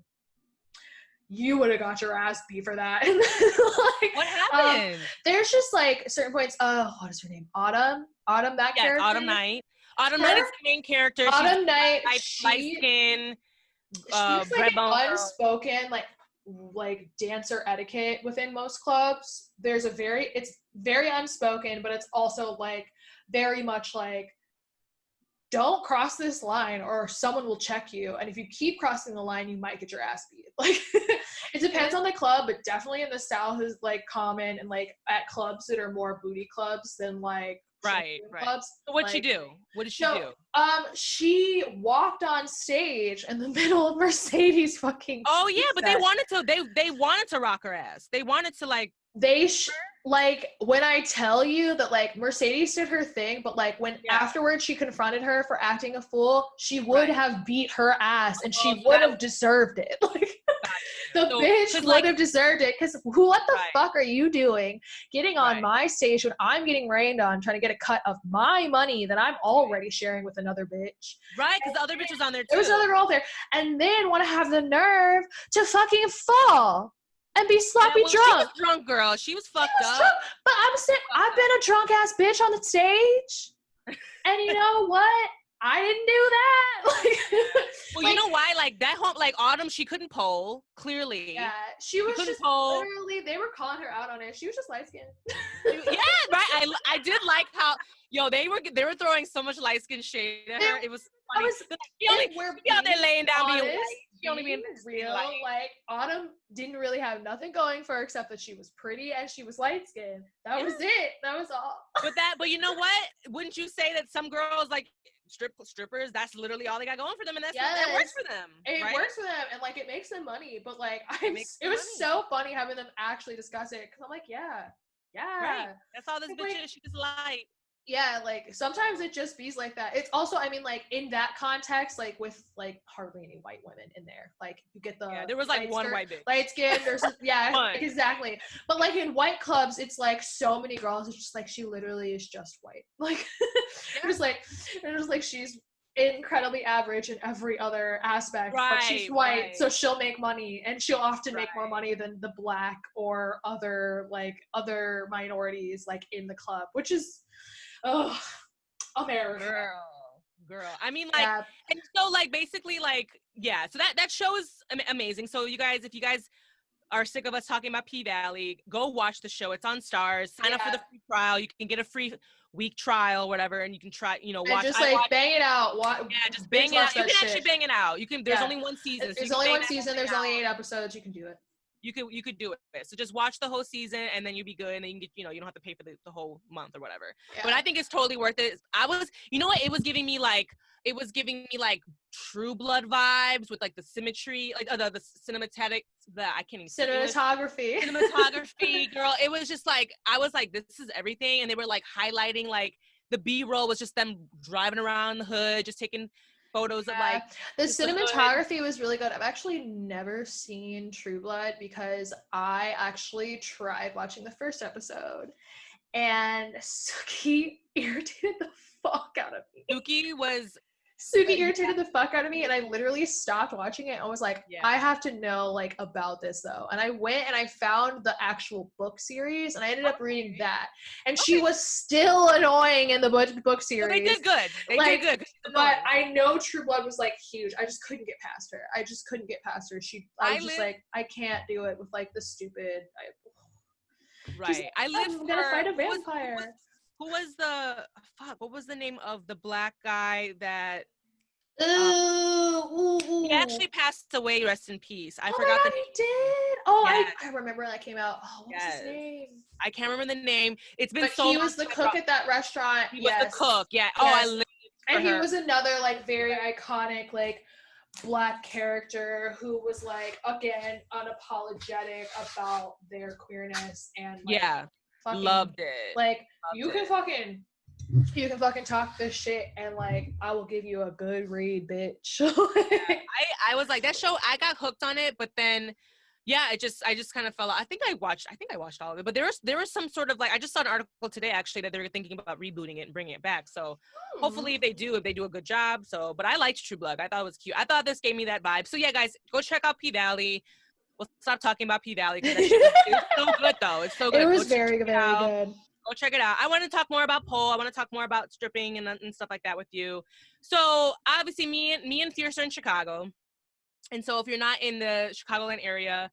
you would have got your ass beat for that. And like, what happened? There's just like certain points. What is her name? Autumn, that character. Autumn Night. Autumn Night is the main character. Autumn Night, light skin. She's like an unspoken like dancer etiquette within most clubs. It's very unspoken, but it's also like very much like, don't cross this line or someone will check you, and if you keep crossing the line you might get your ass beat. Like it depends on the club, but definitely in the South is like common, and like at clubs that are more booty clubs than like clubs. So what'd she do? What did she do? She walked on stage in the middle of Mercedes fucking but they wanted to rock her ass. They wanted to like like when I tell you that like Mercedes did her thing, but like when afterwards she confronted her for acting a fool, she would have beat her ass, and she would have deserved it. Like the bitch would have deserved it, because what the fuck are you doing getting on my stage when I'm getting rained on trying to get a cut of my money that I'm already sharing with another bitch? Right, because the other bitch was on there too. There was another girl there, and then want to have the nerve to fucking fall and be sloppy drunk. She was drunk, girl. She was fucked up. Drunk. But I'm saying I've been a drunk ass bitch on the stage, and you know what? I didn't do that. Well, you know why? Like that whole like Autumn, she couldn't pole. Clearly, yeah, she was couldn't just pole. literally. They were calling her out on it. She was just light skinned. Yeah, right. I did like how they were throwing so much light skin shade at her. It was funny. We're she out there laying down being white. She only being being real. light. Like Autumn didn't really have nothing going for her except that she was pretty and she was light skinned. That was it. That was all. But you know what? Wouldn't you say that some girls like strippers? That's literally all they got going for them, and that works for them. It right? works for them, and like it makes them money. But like it was so funny having them actually discuss it because I'm like, yeah. Right. That's all this bitch is. She just light. Yeah, like sometimes it just bees like that. It's also, I mean, like in that context, like with like hardly any white women in there. Like you get the there was like one white bitch. Light skin. There's exactly. But like in white clubs, it's like so many girls. It's just like she literally is just white. Like it's just like she's incredibly average in every other aspect, but she's white, so she'll make money, and she'll often make more money than the black or other minorities like in the club, which is America. Girl. I mean, like, and so, like, basically, like, so that show is amazing. So, you guys, if you guys are sick of us talking about P-Valley, go watch the show. It's on Stars. Sign up for the free trial. You can get a free week trial, whatever, and you can try, watch. And just bang it out. Just bang it out. You can actually bang it out. You can. There's only one season. There's only one season. There's only 8 episodes. You can do it. You could do it. So just watch the whole season and then you'll be good, and then you can get, you don't have to pay for the whole month or whatever. Yeah. But I think it's totally worth it. You know what? It was giving me like True Blood vibes with like the symmetry, like the cinematic, I can't even cinematography, girl. It was just like, I was like, this is everything. And they were like highlighting, like the B-roll was just them driving around the hood, just taking photos of like the cinematography was really good. I've actually never seen True Blood because I actually tried watching the first episode and Suki irritated the fuck out of me. Suki irritated the fuck out of me, and I literally stopped watching it and was like, I have to know like about this though. And I went and I found the actual book series, and I ended up reading that. And she was still annoying in the book series. Well, they did good. They did good. But I know True Blood was like huge. I just couldn't get past her. I can't do it with like the stupid. Right. I'm gonna fight a vampire. What was the name of the black guy that he actually passed away, rest in peace. I forgot the name. He did. I remember when that came out. What's his name? I can't remember the name. It's been so long. He was the cook at that restaurant. He was the cook. Yeah. Yes. I lived for and her. He was another like very iconic like black character who was like, again, unapologetic about their queerness and like, loved it. Like you can fucking talk this shit and like I will give you a good read, bitch. I was like, that show, I got hooked on it, but then I just kind of fell out. I think I watched all of it, but there was some sort of like, I just saw an article today actually that they were thinking about rebooting it and bringing it back. So hopefully if they do a good job. So, but I liked True Blood. I thought it was cute. I thought this gave me that vibe. So yeah, guys, go check out P-Valley. We'll stop talking about P-Valley because it's so good though. It's so good. It was very good. Go check it out. I want to talk more about pole. I want to talk more about stripping and stuff like that with you. So obviously me and Fierce are in Chicago. And so if you're not in the Chicagoland area,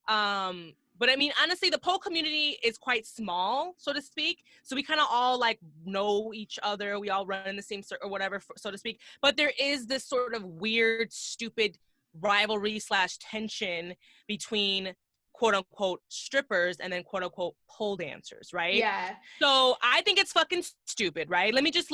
but I mean, honestly, the pole community is quite small, so to speak. So we kind of all like know each other. We all run in the same circle or whatever, so to speak. But there is this sort of weird, stupid rivalry / tension between quote unquote strippers and then quote unquote pole dancers, right? Yeah. So I think it's fucking stupid, right? Let me just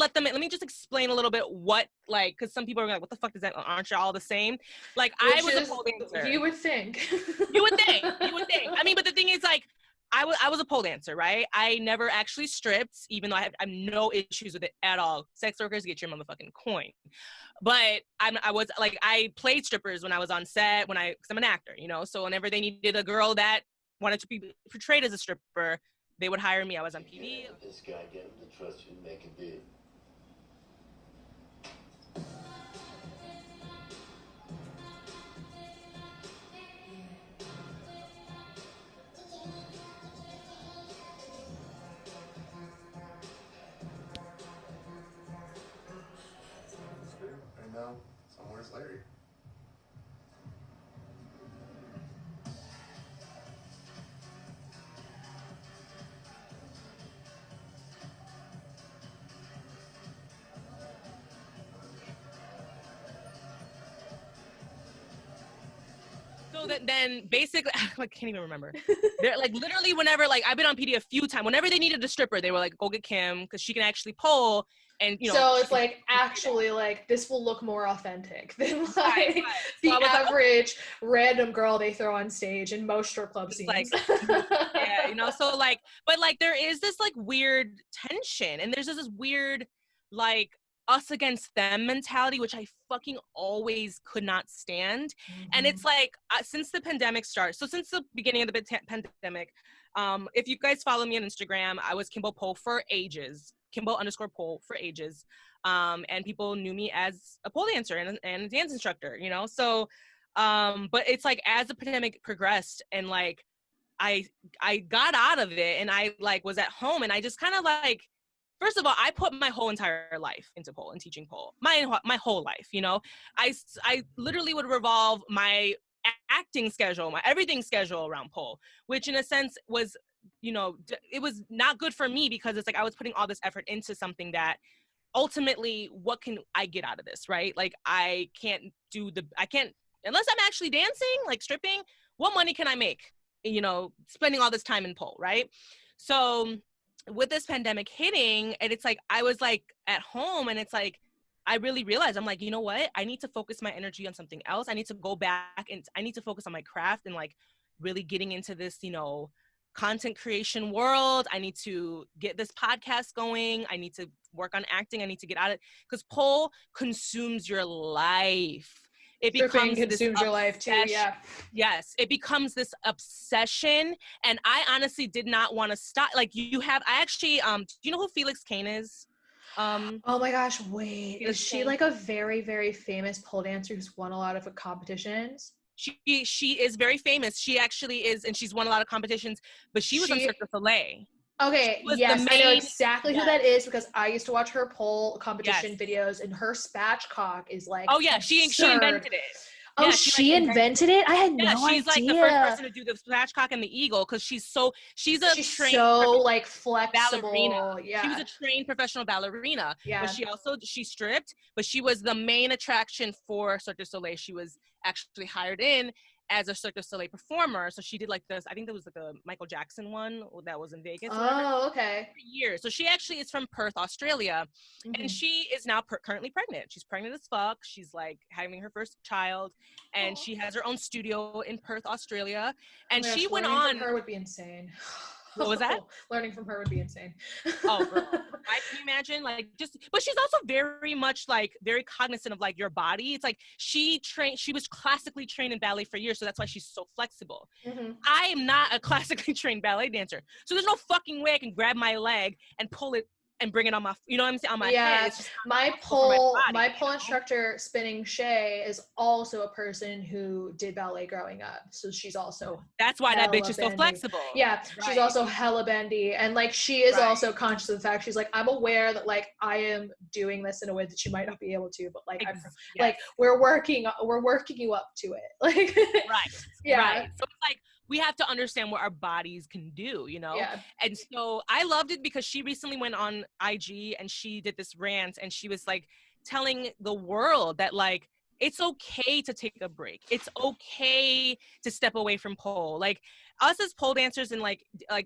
explain a little bit what, like, because some people are like, what the fuck is that? Aren't you all the same? Like, I was a pole dancer. You would think. You would think. I mean, but the thing is, like, I was a pole dancer, right? I never actually stripped, even though I have no issues with it at all. Sex workers, get your motherfucking coin. But I played strippers when I was on set, because I'm an actor, so whenever they needed a girl that wanted to be portrayed as a stripper, they would hire me. I was on TV. This guy, get him to trust you and make a deal. then basically, I can't even remember. They're like literally whenever, like I've been on PD a few times. Whenever they needed a stripper, they were like, "Go get Kim because she can actually pole." And so it's like actually like this will look more authentic than like right. the So average random girl they throw on stage in most strip club scenes. Like, yeah, so like, but like there is this like weird tension, and there's this weird like us against them mentality, which I fucking always could not stand. And it's like since the pandemic started, so since the beginning of the pandemic, if you guys follow me on Instagram, I was Kimbo Pole for ages. Kimbo_pole for ages. And people knew me as a pole dancer and a dance instructor, so but it's like as the pandemic progressed and like I got out of it and I like was at home and I just kind of like, first of all, I put my whole entire life into pole and teaching pole, my whole life, I literally would revolve my acting schedule, my everything schedule around pole, which in a sense was, it was not good for me because it's like I was putting all this effort into something that ultimately, what can I get out of this, right? Like I can't, unless I'm actually dancing, like stripping, what money can I make, spending all this time in pole, right? So with this pandemic hitting, and it's like, I was like at home and it's like, I really realized, I'm like, you know what? I need to focus my energy on something else. I need to go back and I need to focus on my craft and like really getting into this, content creation world. I need to get this podcast going. I need to work on acting. I need to get out of it because pole consumes your life. It becomes consumes your life too. Yeah. Yes, it becomes this obsession, and I honestly did not want to stop. Like I actually, do you know who Felix Kane is? Oh my gosh, wait. Is she like a very, very famous pole dancer who's won a lot of competitions? She is very famous. She actually is, and she's won a lot of competitions, but she was on Cirque du Soleil. Okay, yes, I know exactly who that is because I used to watch her pole competition videos, and her spatchcock is like she invented it. Oh, yeah, she invented it? I had no idea. She's like the first person to do the spatchcock and the eagle because she's trained like flexible ballerina. Yeah, she was a trained professional ballerina. Yeah, but she stripped, but she was the main attraction for Cirque du Soleil. She was actually hired in as a Cirque du Soleil performer. So she did like this, I think there was like a Michael Jackson one that was in Vegas. Oh, okay. For years. So she actually is from Perth, Australia. And she is now currently pregnant. She's pregnant as fuck. She's like having her first child and she has her own studio in Perth, Australia. And she went on. From her would be insane. What was that? Learning from her would be insane. Oh, girl. Can you imagine? Like, but she's also very much like very cognizant of like your body. It's like she was classically trained in ballet for years, so that's why she's so flexible. I am not a classically trained ballet dancer, so there's no fucking way I can grab my leg and pull it and bring it on my, what I'm saying, on my head. My pole instructor, Spinning Shay, is also a person who did ballet growing up. So she's also that's why that bitch is so flexible. Yeah, she's also hella bendy, and like she is also conscious of the fact she's like, I'm aware that like I am doing this in a way that you might not be able to, but like like we're working you up to it. Like right. So it's like we have to understand what our bodies can do, Yeah. And so I loved it because she recently went on IG and she did this rant and she was like telling the world that like, it's okay to take a break. It's okay to step away from pole. Like us as pole dancers and like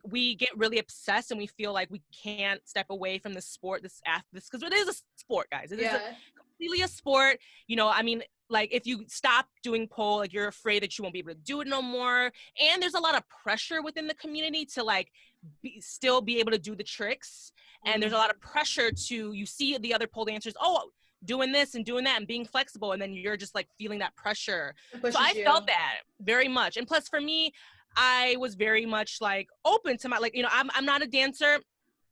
we get really obsessed and we feel like we can't step away from the sport, this because it is a sport, guys. It is completely a sport. I mean, like if you stop doing pole, like you're afraid that you won't be able to do it no more. And there's a lot of pressure within the community to like still be able to do the tricks. And there's a lot of pressure you see the other pole dancers, doing this and doing that and being flexible. And then you're just like feeling that pressure. So I felt that very much. And plus for me, I was very much like open to my, like, I'm not a dancer,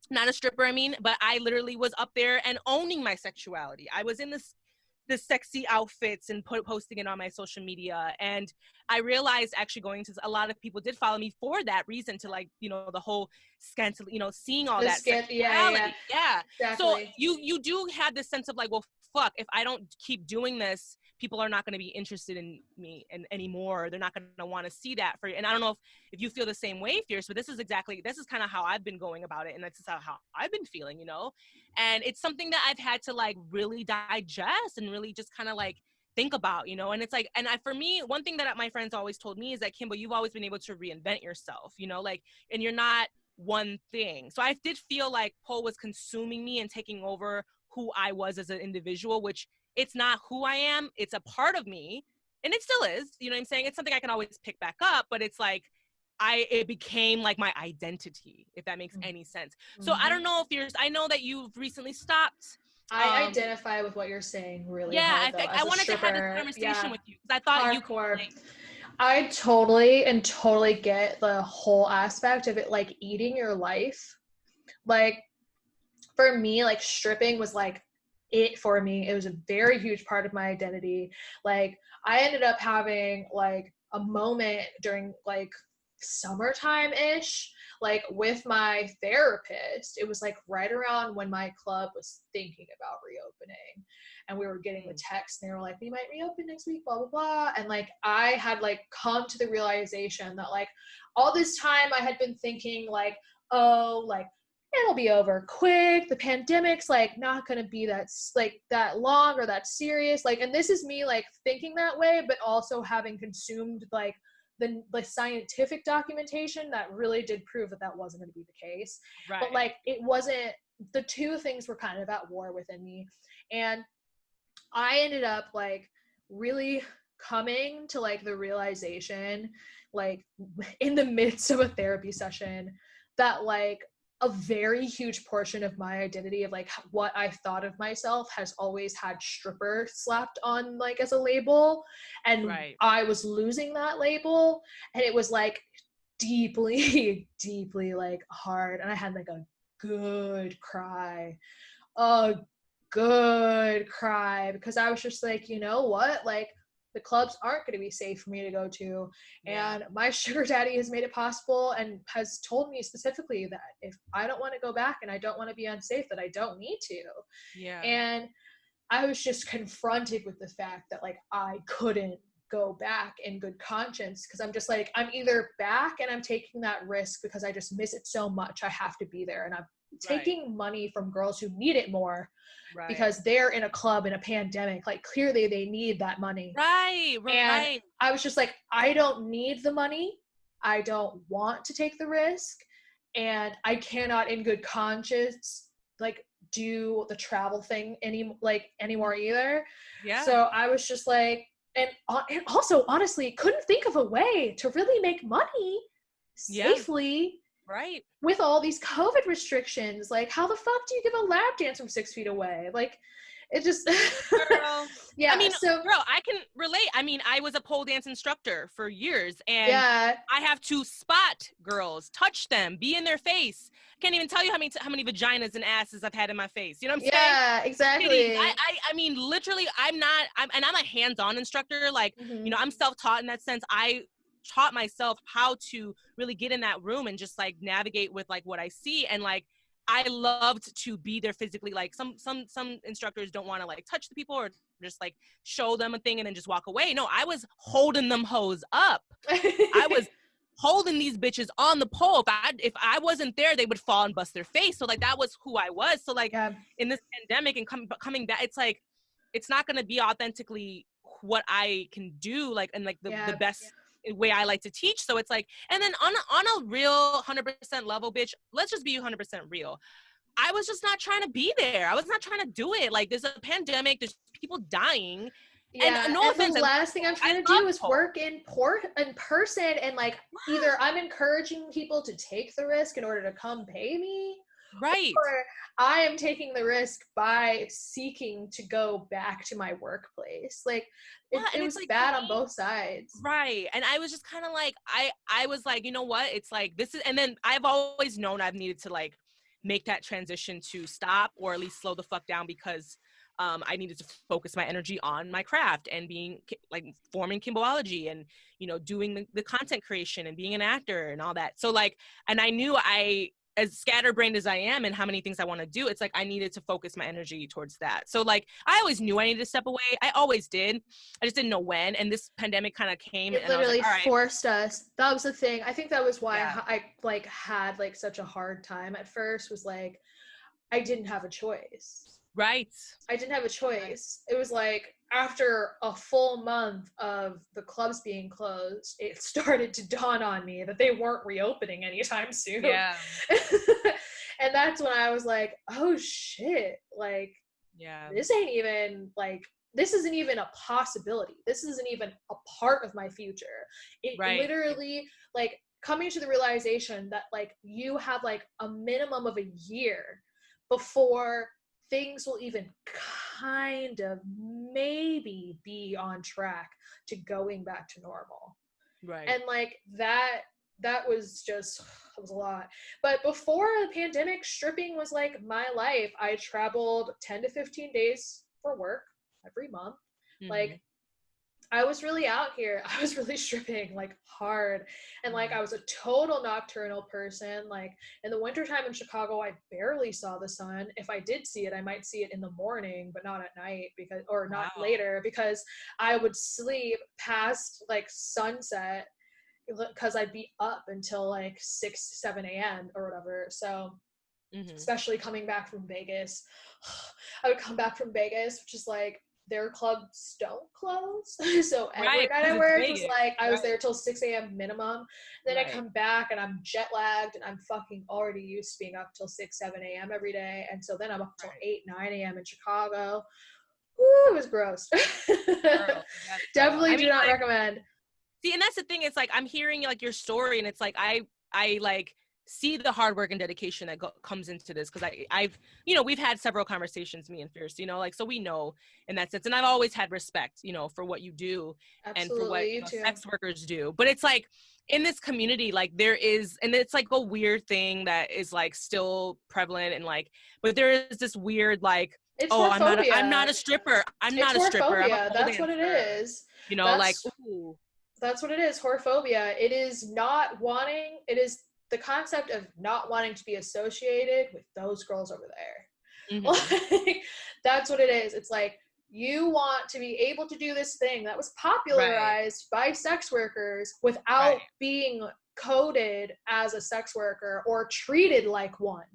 not a stripper, I mean, but I literally was up there and owning my sexuality. I was in the sexy outfits and posting it on my social media. And I realized actually going to a lot of people did follow me for that reason to like, the whole scandal, seeing all that sexuality. Yeah. Exactly. So you do have this sense of like, well, fuck, if I don't keep doing this, people are not going to be interested in me anymore. They're not going to want to see that for you. And I don't know if you feel the same way, Fierce, but this is kind of how I've been going about it. And that's how I've been feeling, And it's something that I've had to like really digest and really just kind of like think about, you know? And it's like, and for me, one thing that my friends always told me is that, Kimbo, you've always been able to reinvent yourself, you know, like, and you're not one thing. So I did feel like pole was consuming me and taking over who I was as an individual, which it's not who I am. It's a part of me. And it still is, you know what I'm saying? It's something I can always pick back up, but it's like, it became like my identity, if that makes any sense. So I don't know if I know that you've recently stopped. I identify with what you're saying really hard, though. I wanted to have this conversation with you because I thought you could. I totally get the whole aspect of it, like eating your life. Like for me, like stripping was like it for me. It was a very huge part of my identity. Like I ended up having like a moment during like summertime-ish, like with my therapist. It was like right around when my club was thinking about reopening, and we were getting the text and they were like, we might reopen next week, blah blah blah. And like I had like come to the realization that like all this time I had been thinking like, oh, like it'll be over quick, the pandemic's like not gonna be that long or that serious, like, and this is me like thinking that way, but also having consumed like the scientific documentation that really did prove that wasn't going to be the case. Right. But like it wasn't, the two things were kind of at war within me. And I ended up like really coming to like the realization, like in the midst of a therapy session, that like a very huge portion of my identity of like what I thought of myself has always had stripper slapped on like as a label, and I was losing that label, and it was like deeply like hard, and I had like a good cry because I was just like, you know what, like the clubs aren't going to be safe for me to go to. And my sugar daddy has made it possible and has told me specifically that if I don't want to go back and I don't want to be unsafe, that I don't need to. Yeah. And I was just confronted with the fact that like I couldn't go back in good conscience, because I'm just like, I'm either back and I'm taking that risk because I just miss it so much, I have to be there, and I'm taking money from girls who need it more because they're in a club in a pandemic, like clearly they need that money. And I was just like, I don't need the money, I don't want to take the risk, and I cannot in good conscience like do the travel thing anymore either. So I was just like, and also honestly couldn't think of a way to really make money safely with all these COVID restrictions. Like, how the fuck do you give a lap dance from 6 feet away? Like, it just girl. I mean, girl, I can relate. I mean, I was a pole dance instructor for years, and I have to spot girls, touch them, be in their face. Can't even tell you how many vaginas and asses I've had in my face. You know what I'm saying? Yeah, exactly. I mean, literally, I'm a hands-on instructor. Like, you know, I'm self-taught in that sense. I taught myself how to really get in that room and just like navigate with like what I see, and like I loved to be there physically. Like some instructors don't want to like touch the people or just like show them a thing and then just walk away. No, I was holding them hoes up. I was holding these bitches on the pole. If I wasn't there, they would fall and bust their face. So like that was who I was. So like in this pandemic and coming back, it's like it's not going to be authentically what I can do, like, and like the best way I like to teach. So it's like, and then on a real 100% level, bitch, let's just be 100% real. I was just not trying to be there. I was not trying to do it. Like, there's a pandemic, there's people dying. Yeah, and no offense, the last thing I'm trying to do is work in person, and like either I'm encouraging people to take the risk in order to come pay me, or I am taking the risk by seeking to go back to my workplace. Like it was like, bad on both sides. And I was just kind of like, I was like, you know what, it's like this is, and then I've always known I've needed to like make that transition to stop or at least slow the fuck down, because I needed to focus my energy on my craft and being like forming Kimbology and, you know, doing the content creation and being an actor and all that. So like, and I knew as scatterbrained as I am and how many things I want to do, it's like I needed to focus my energy towards that. So like I always knew I needed to step away. I always did. I just didn't know when. And this pandemic kind of came. It literally forced us. That was the thing. I think that was why I like had like such a hard time at first, was like I didn't have a choice. I didn't have a choice. It was like after a full month of the clubs being closed, it started to dawn on me that they weren't reopening anytime soon. Yeah. And that's when I was like, oh shit, like, Yeah. this isn't even a possibility. This isn't even a part of my future. It literally, like, coming to the realization that, like, you have like a minimum of a year before things will even kind of maybe be on track to going back to normal. Right. And like that was just, it was a lot. But before the pandemic, stripping was like my life. I traveled 10 to 15 days for work every month. Like, I was really out here. I was really stripping, like, hard. And like, I was a total nocturnal person. Like, in the wintertime in Chicago, I barely saw the sun. If I did see it, I might see it in the morning, but not at night, because, or not later, because I would sleep past like sunset because I'd be up until like 6, 7 a.m. or whatever. So especially coming back from Vegas, I would come back from Vegas, which is like, their clubs don't close. So every night I worked was like, I was there till 6 a.m. minimum. Then I come back and I'm jet lagged and I'm fucking already used to being up till 6, 7 a.m. every day. And so then I'm up till 8, 9 a.m. in Chicago. Ooh, it was gross. Definitely do not recommend. See, and that's the thing. It's like, I'm hearing like your story, and it's like, I like see the hard work and dedication that comes into this, because I've you know, we've had several conversations, me and Fierce, you know, like, so we know in that sense, and I've always had respect, you know, for what you do. Absolutely, and for what, you know, sex workers do. But it's like, in this community, like, there is, and it's like a weird thing that is like still prevalent, and like, but there is this weird like, it's I'm not a stripper, I'm not a stripper, I'm a that's what it is, you know, like, ooh. That's what it is. Whorephobia. It is not wanting, it is the concept of not wanting to be associated with those girls over there. Like, that's what it is. It's like, you want to be able to do this thing that was popularized by sex workers without being coded as a sex worker or treated like one.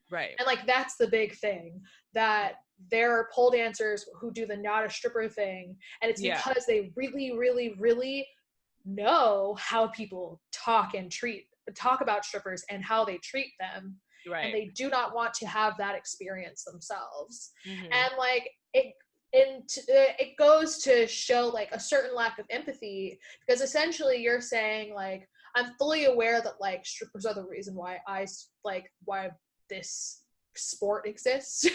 Right. And like, that's the big thing, that there are pole dancers who do the not a stripper thing, and it's because they really, really, really know how people talk about strippers and how they treat them. Right. And they do not want to have that experience themselves. And like, it goes to show like a certain lack of empathy, because essentially you're saying like, I'm fully aware that like strippers are the reason why why this sport exists.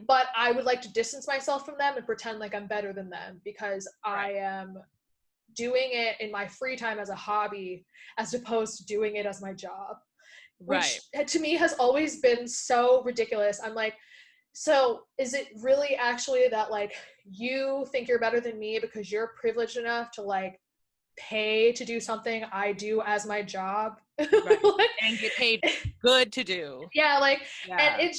But I would like to distance myself from them and pretend like I'm better than them, because I am doing it in my free time as a hobby, as opposed to doing it as my job, which to me has always been so ridiculous. I'm like, so is it really actually that like, you think you're better than me because you're privileged enough to like pay to do something I do as my job? Like, and get paid good to do. And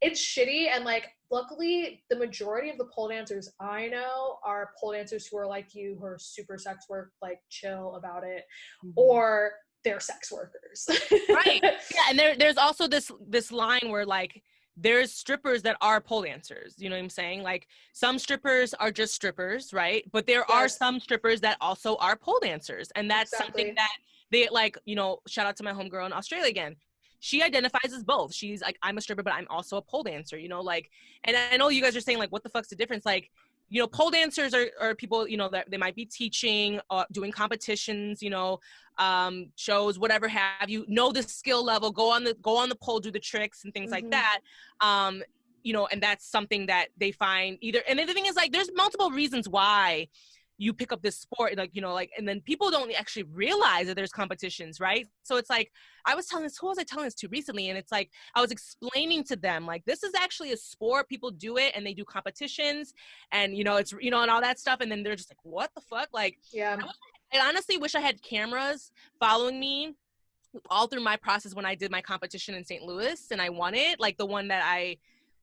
it's shitty. And like, luckily the majority of the pole dancers I know are pole dancers who are like you, who are super sex work, like chill about it, or they're sex workers. And there's also this line where like, there's strippers that are pole dancers, you know what I'm saying? Like, some strippers are just strippers, right? But there are some strippers that also are pole dancers, and that's something that they like, you know, shout out to my homegirl in Australia again. She identifies as both. She's like, I'm a stripper, but I'm also a pole dancer, you know, like, and I know you guys are saying like, what the fuck's the difference? Like, you know, pole dancers are people, you know, that they might be teaching, doing competitions, you know, shows, whatever have you, know the skill level, go on the pole, do the tricks and things like that. You know, and that's something that they find either, and the thing is like, there's multiple reasons why you pick up this sport, like, you know, like, and then people don't actually realize that there's competitions, right? So it's like, who was I telling this to recently? And it's like, I was explaining to them, like, this is actually a sport, people do it, and they do competitions, and, you know, it's, you know, and all that stuff, and then they're just like, what the fuck? Like, I honestly wish I had cameras following me all through my process when I did my competition in St. Louis, and I won it, like the one that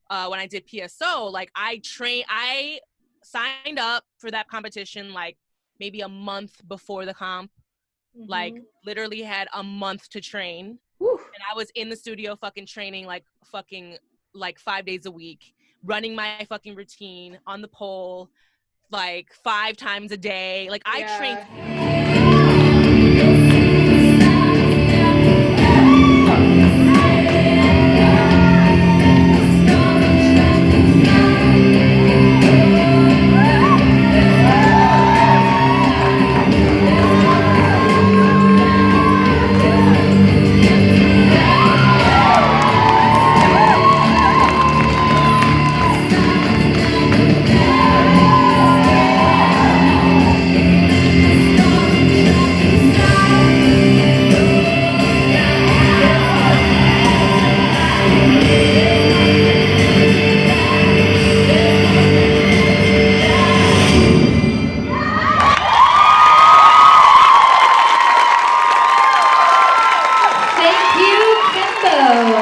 when I did PSO, like, I signed up for that competition like maybe a month before the comp, like literally had a month to train. And I was in the studio fucking training like 5 days a week running my fucking routine on the pole like 5 times a day. Like I trained. Thank you, Kimbo.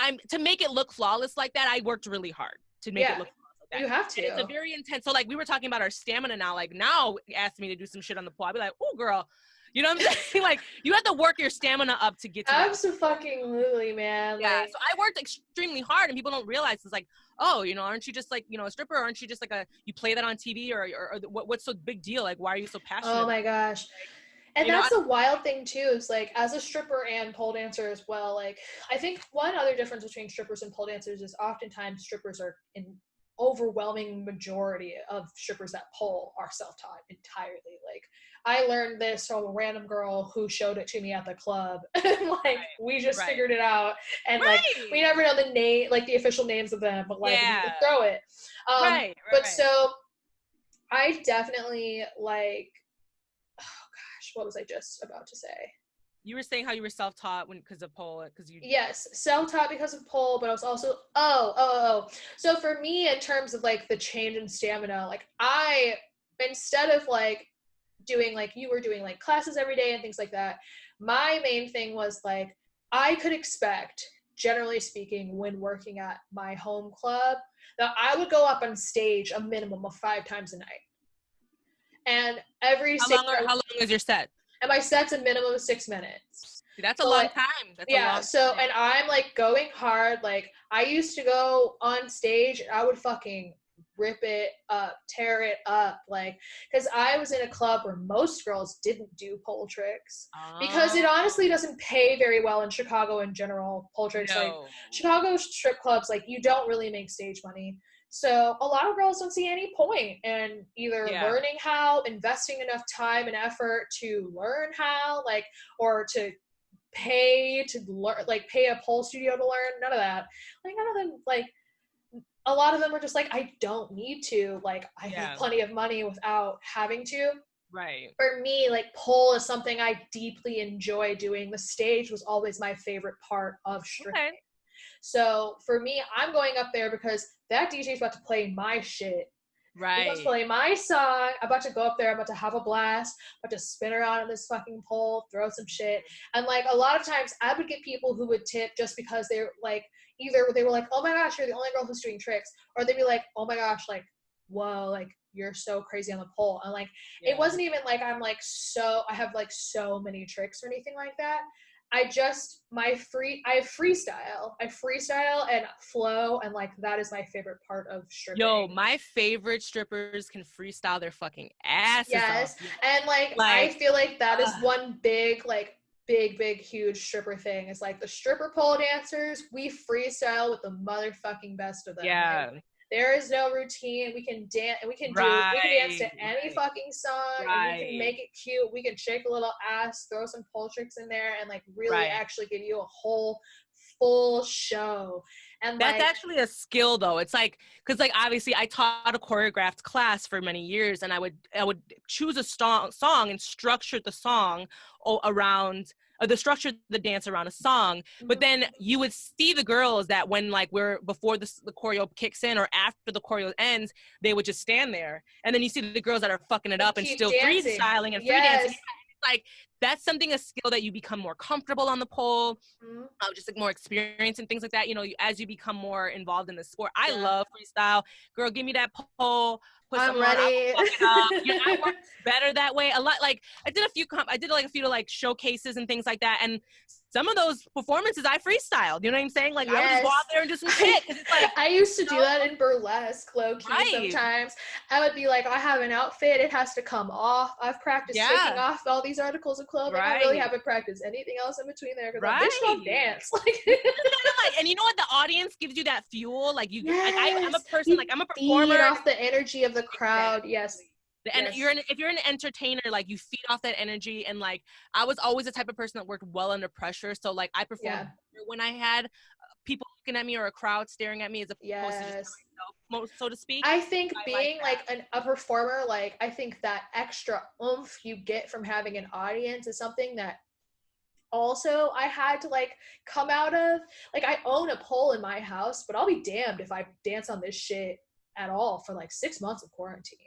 I'm to make it look flawless like that. I worked really hard to make it look flawless like that. You have to. And it's a very intense. So like we were talking about our stamina now. Like now, asked me to do some shit on the pole. I'd be like, oh girl, you know what I'm saying? Like you have to work your stamina up to get to that. Absolutely, man. Yeah. Like, So I worked extremely hard, and people don't realize it's like, oh, you know, aren't you just like, you know, a stripper? Aren't you just like you play that on TV or what's the big deal? Like, why are you so passionate? oh my gosh. And You know, that's the wild thing too, is like as a stripper and pole dancer as well, like I think one other difference between strippers and pole dancers is oftentimes strippers are in overwhelming majority of strippers that pole are self-taught entirely. Like I learned this from a random girl who showed it to me at the club. And like we just figured it out. And like we never know the name, like the official names of them, but like we can throw it. But so I definitely like, what was I just about to say? You were saying how you were self-taught because of pole, because you. Yes, self-taught because of pole, but I was also So for me, in terms of like the change in stamina, like I, instead of like doing like you were doing like classes every day and things like that, my main thing was like I could expect, generally speaking, when working at my home club, that I would go up on stage a minimum of 5 times a night. And how long is your set? And my set's a minimum of 6 minutes. That's a long time. That's a long time. And I'm like going hard. Like I used to go on stage and I would fucking rip it up, tear it up, like, because I was in a club where most girls didn't do pole tricks because it honestly doesn't pay very well in Chicago in general. Pole tricks, like Chicago strip clubs, like you don't really make stage money. So a lot of girls don't see any point in either learning how, investing enough time and effort to learn how, like, or to pay to learn, like pay a pole studio to learn. None of that. Like none of them, like a lot of them are just like, I don't need to, like I have plenty of money without having to. Right. For me, like pole is something I deeply enjoy doing. The stage was always my favorite part of stripping. Okay. So for me, I'm going up there because that DJ's about to play my shit. Right. He's about to play my song. I'm about to go up there. I'm about to have a blast. I'm about to spin around on this fucking pole, throw some shit. And like a lot of times I would get people who would tip just because they're like, either they were like, oh my gosh, you're the only girl who's doing tricks. Or they'd be like, oh my gosh, like, whoa, like you're so crazy on the pole. And like, it wasn't even like I'm like I have like so many tricks or anything like that. I freestyle. I freestyle and flow, and like that is my favorite part of stripping. Yo, my favorite strippers can freestyle their fucking asses off. And like I feel like that is one big like big huge stripper thing. Is like the stripper pole dancers, we freestyle with the motherfucking best of them. Yeah. Like, there is no routine. We can dance, and we can dance to any fucking song, and we can make it cute. We can shake a little ass, throw some pole tricks in there, and like really actually give you a whole full show. And that's like, actually a skill though. It's like, because like obviously I taught a choreographed class for many years, and I would choose a song and structure the song around the structure the dance around a song. But then you would see the girls that when like before the choreo kicks in or after the choreo ends, they would just stand there, and then you see the girls that are fucking it up and still freestyling and free dancing. Like that's a skill that you become more comfortable on the pole, just like more experience and things like that, you know, as you become more involved in the sport. I love freestyle. Girl, give me that pole, put I'm something on, I ready. will fuck it up. You know, I work better that way. A lot, like I did a few like showcases and things like that, and some of those performances I freestyled. You know what I'm saying? Like I would just go out there and do some shit. 'Cause it's like, I used to do that in burlesque, low key. Right. Sometimes I would be like, I have an outfit, it has to come off. I've practiced taking off all these articles of clothing. I really haven't practiced anything else in between there because that bitch don't dance. Like, and you know what? The audience gives you that fuel. Like you, like, I'm a person. You Like I'm a performer. feed off the energy of the crowd. Yes. And Yes. if you're an entertainer, like you feed off that energy. And like I was always the type of person that worked well under pressure. So like I performed when I had people looking at me or a crowd staring at me as opposed to just myself, so to speak. I think being like a performer, like I think that extra oomph you get from having an audience is something that also I had to like come out of. Like I own a pole in my house, but I'll be damned if I dance on this shit at all for like 6 months of quarantine.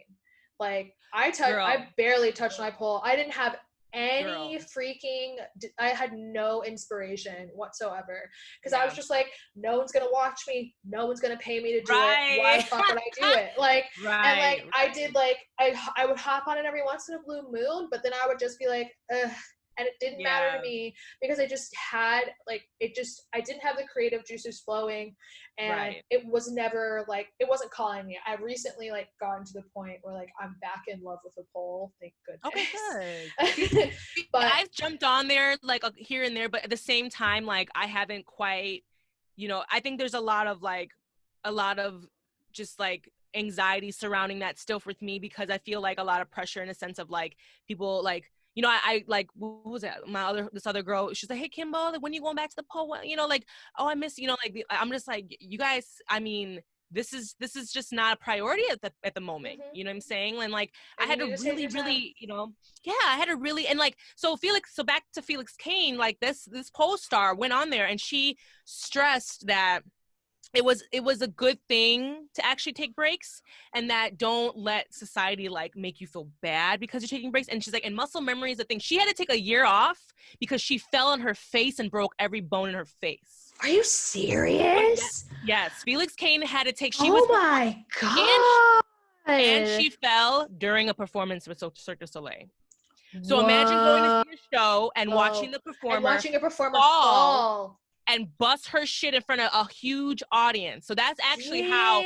Like I barely touched my pole. I didn't have any I had no inspiration whatsoever because I was just like, no one's gonna watch me, no one's gonna pay me to do it, why the fuck would I do it? Like and like I did like I would hop on it every once in a blue moon, but then I would just be like, ugh. And it didn't matter to me because I just had like I didn't have the creative juices flowing, and it was never like it wasn't calling me. I've recently like gotten to the point where like I'm back in love with the pole, thank goodness. Okay, good. But I've jumped on there like here and there, but at the same time, like I haven't quite, you know, I think there's a lot of just like anxiety surrounding that still with me because I feel like a lot of pressure in a sense of like people like. You know, I like, what was it? This other girl, she's like, hey, Kimbo, like, when you going back to the pole? You know, like, oh, I miss, you know, like, I'm just like, you guys, I mean, this is just not a priority at the moment. You know what I'm saying? And like, I had to really, you know, I had to really, and like, so back to Felix Kane, like this pole star went on there and she stressed that it was a good thing to actually take breaks and that don't let society like make you feel bad because you're taking breaks. And she's like, and muscle memory is a thing. She had to take a year off because she fell on her face and broke every bone in her face. Are you serious? Yes. Felix Kane had to take, my God. And she fell during a performance with Cirque du Soleil. So imagine going to see a show and watching the performer fall. And bust her shit in front of a huge audience. So that's actually how.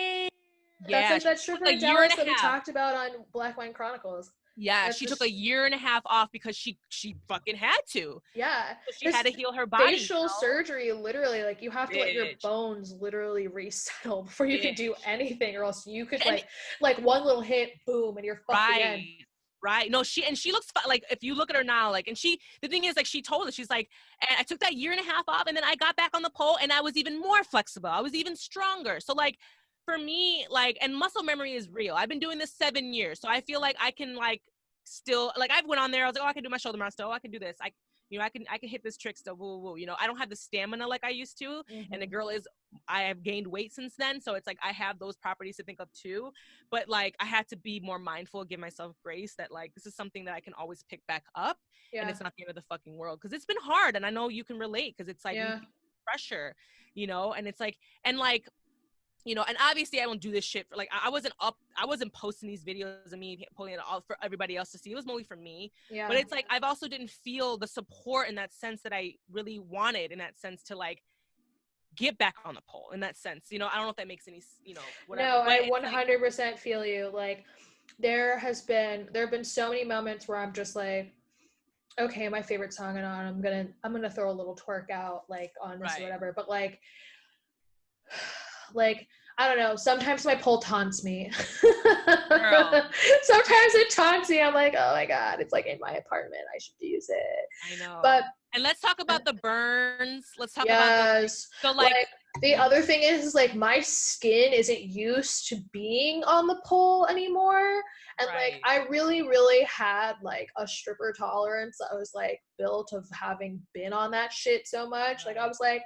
That's like that stripper in Dallas that we talked about on Black Wine Chronicles. Yeah, she took a year and a half off because she fucking had to. Yeah. So she had to heal her body. Facial surgery, literally, like you have to let your bones literally resettle before you can do anything, or else you could like one little hit, boom, and you're fucked again. Right. No, she looks like if you look at her now, like, and the thing is, like, she told us, she's like, and I took that year and a half off and then I got back on the pole and I was even more flexible. I was even stronger. So like for me, like, and muscle memory is real. I've been doing this 7 years. So I feel like I can like still, like I went on there. I was like, oh, I can do my shoulder mounts still. Oh, I can do this. I can hit this trick still. Woo, woo. You know, I don't have the stamina like I used to. And the girl I have gained weight since then. So it's like, I have those properties to think of too. But like, I had to be more mindful, give myself grace that like, this is something that I can always pick back up. And it's not the end of the fucking world. Cause it's been hard. And I know you can relate. Cause it's like pressure, you know, and it's like, and like, you know, and obviously I don't do this shit for like, I wasn't posting these videos of me pulling it all for everybody else to see. It was mostly for me. Yeah. But it's like, I've also didn't feel the support in that sense that I really wanted in that sense to like get back on the pole in that sense. You know, I don't know if that makes any, you know, whatever. No, I 100% feel you. Like there have been so many moments where I'm just like, okay, my favorite song and on, I'm gonna throw a little twerk out like on this or whatever. But like I don't know, sometimes my pole taunts me. Sometimes it taunts me. I'm like, oh my God, it's like in my apartment, I should use it. I know. But and let's talk about the burns. Let's talk about so like the other thing is like my skin isn't used to being on the pole anymore. And like I really, really had like a stripper tolerance that was like built of having been on that shit so much. Like I was like,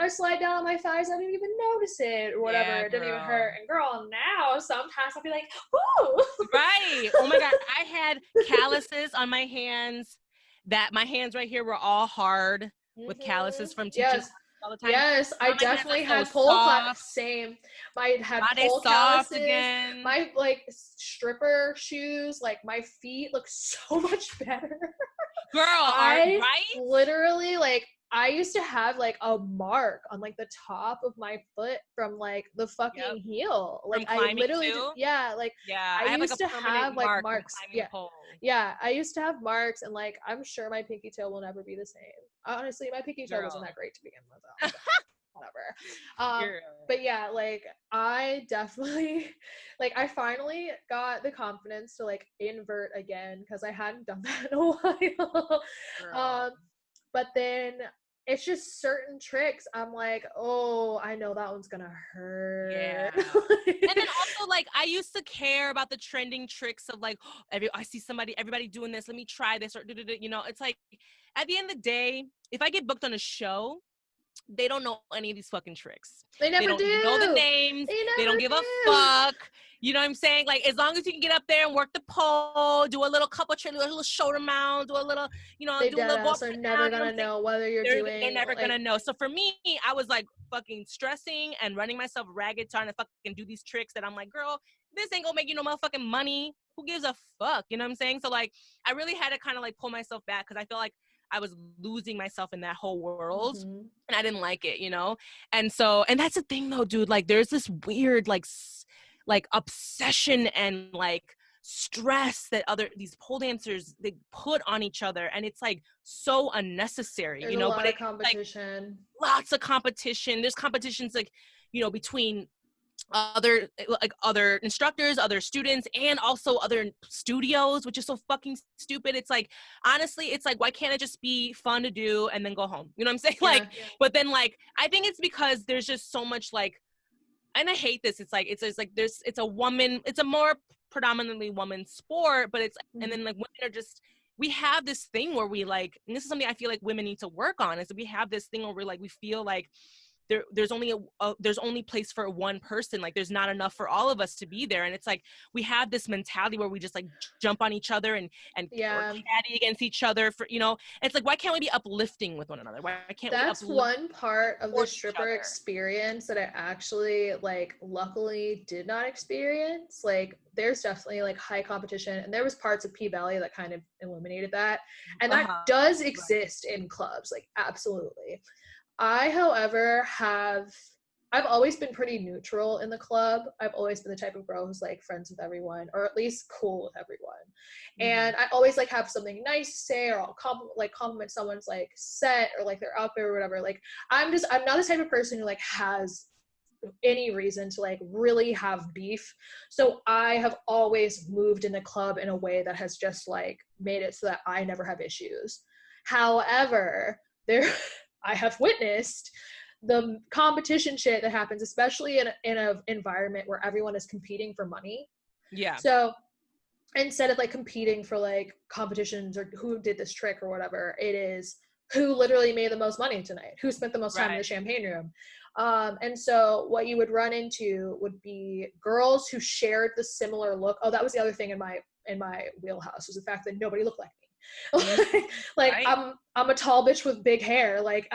I slide down on my thighs, I didn't even notice it or whatever. It didn't even hurt. And girl, now sometimes I'll be like, woo! Right. Oh my God. I had calluses on my hands that my hands right here were all hard with calluses from teaching. all the time. Yes, I My hands are definitely so had pole soft. same. I had Are they pole soft calluses. again? My like stripper shoes, like my feet look so much better. Girl, I right? literally like I used to have like a mark on like the top of my foot from like the fucking Yep. heel. Like From I climbing literally too? yeah, like Yeah, I I have like a used to permanent have like mark from marks. climbing Yeah. a pole. Yeah, I used to have marks and like I'm sure my pinky toe will never be the same. Honestly, my pinky toe wasn't Girl. that great to begin with though. Whatever. Girl. But yeah, like I definitely like I finally got the confidence to like invert again because I hadn't done that in a while. Girl. But then it's just certain tricks. I'm like, oh, I know that one's gonna hurt. Yeah. And then also like I used to care about the trending tricks of like I see everybody doing this, let me try this or you know, it's like at the end of the day, if I get booked on a show, they don't know any of these fucking tricks. They never don't do. even know the names. They don't give a fuck. You know what I'm saying? Like as long as you can get up there and work the pole, do a little couple tricks, do a little shoulder mount, do a little, you know, They do a little go up are and never down, you know gonna what I'm saying? know whether you're doing. They're never like, gonna know. So for me, I was like fucking stressing and running myself ragged trying to fucking do these tricks that I'm like, girl, this ain't gonna make you no motherfucking money. Who gives a fuck? You know what I'm saying? So like I really had to kind of like pull myself back because I feel like I was losing myself in that whole world. Mhm. And I didn't like it, you know? And so, and that's the thing though, dude, like there's this weird, like obsession and like stress that these pole dancers, they put on each other. And it's like so unnecessary, There's you a know, lot but of it's competition. like lots of competition. There's competitions like, you know, between other instructors, other students, and also other studios, which is so fucking stupid. It's like, honestly, it's like, why can't it just be fun to do and then go home? You know what I'm saying? Yeah. Like, but then like, I think it's because there's just so much like, and I hate this. It's like, it's like, it's a more predominantly woman sport, but it's, and then like women are just, we have this thing where we like, and this is something I feel like women need to work on, is that we have this thing where we're like, we feel like, there's only place for one person. Like there's not enough for all of us to be there. And it's like, we have this mentality where we just like jump on each other and Yeah. or caddy against each other for, you know, it's like, why can't we be uplifting with one another? Why can't That's we uplift one part of the towards each stripper other? experience that I actually like luckily did not experience. Like there's definitely like high competition and there was parts of P Valley that kind of eliminated that. And that does exist in clubs, like absolutely. I, however, I've always been pretty neutral in the club. I've always been the type of girl who's like friends with everyone, or at least cool with everyone. And I always like have something nice to say, or I'll compliment someone's like set or like their outfit or whatever. Like I'm not the type of person who like has any reason to like really have beef. So I have always moved in the club in a way that has just like made it so that I never have issues. However, I have witnessed the competition shit that happens, especially in an environment where everyone is competing for money. Yeah. So instead of like competing for like competitions or who did this trick or whatever, it is who literally made the most money tonight, who spent the most time in the champagne room. And so what you would run into would be girls who shared the similar look. Oh, that was the other thing in my wheelhouse, was the fact that nobody looked like me. Like right. I'm a tall bitch with big hair. Like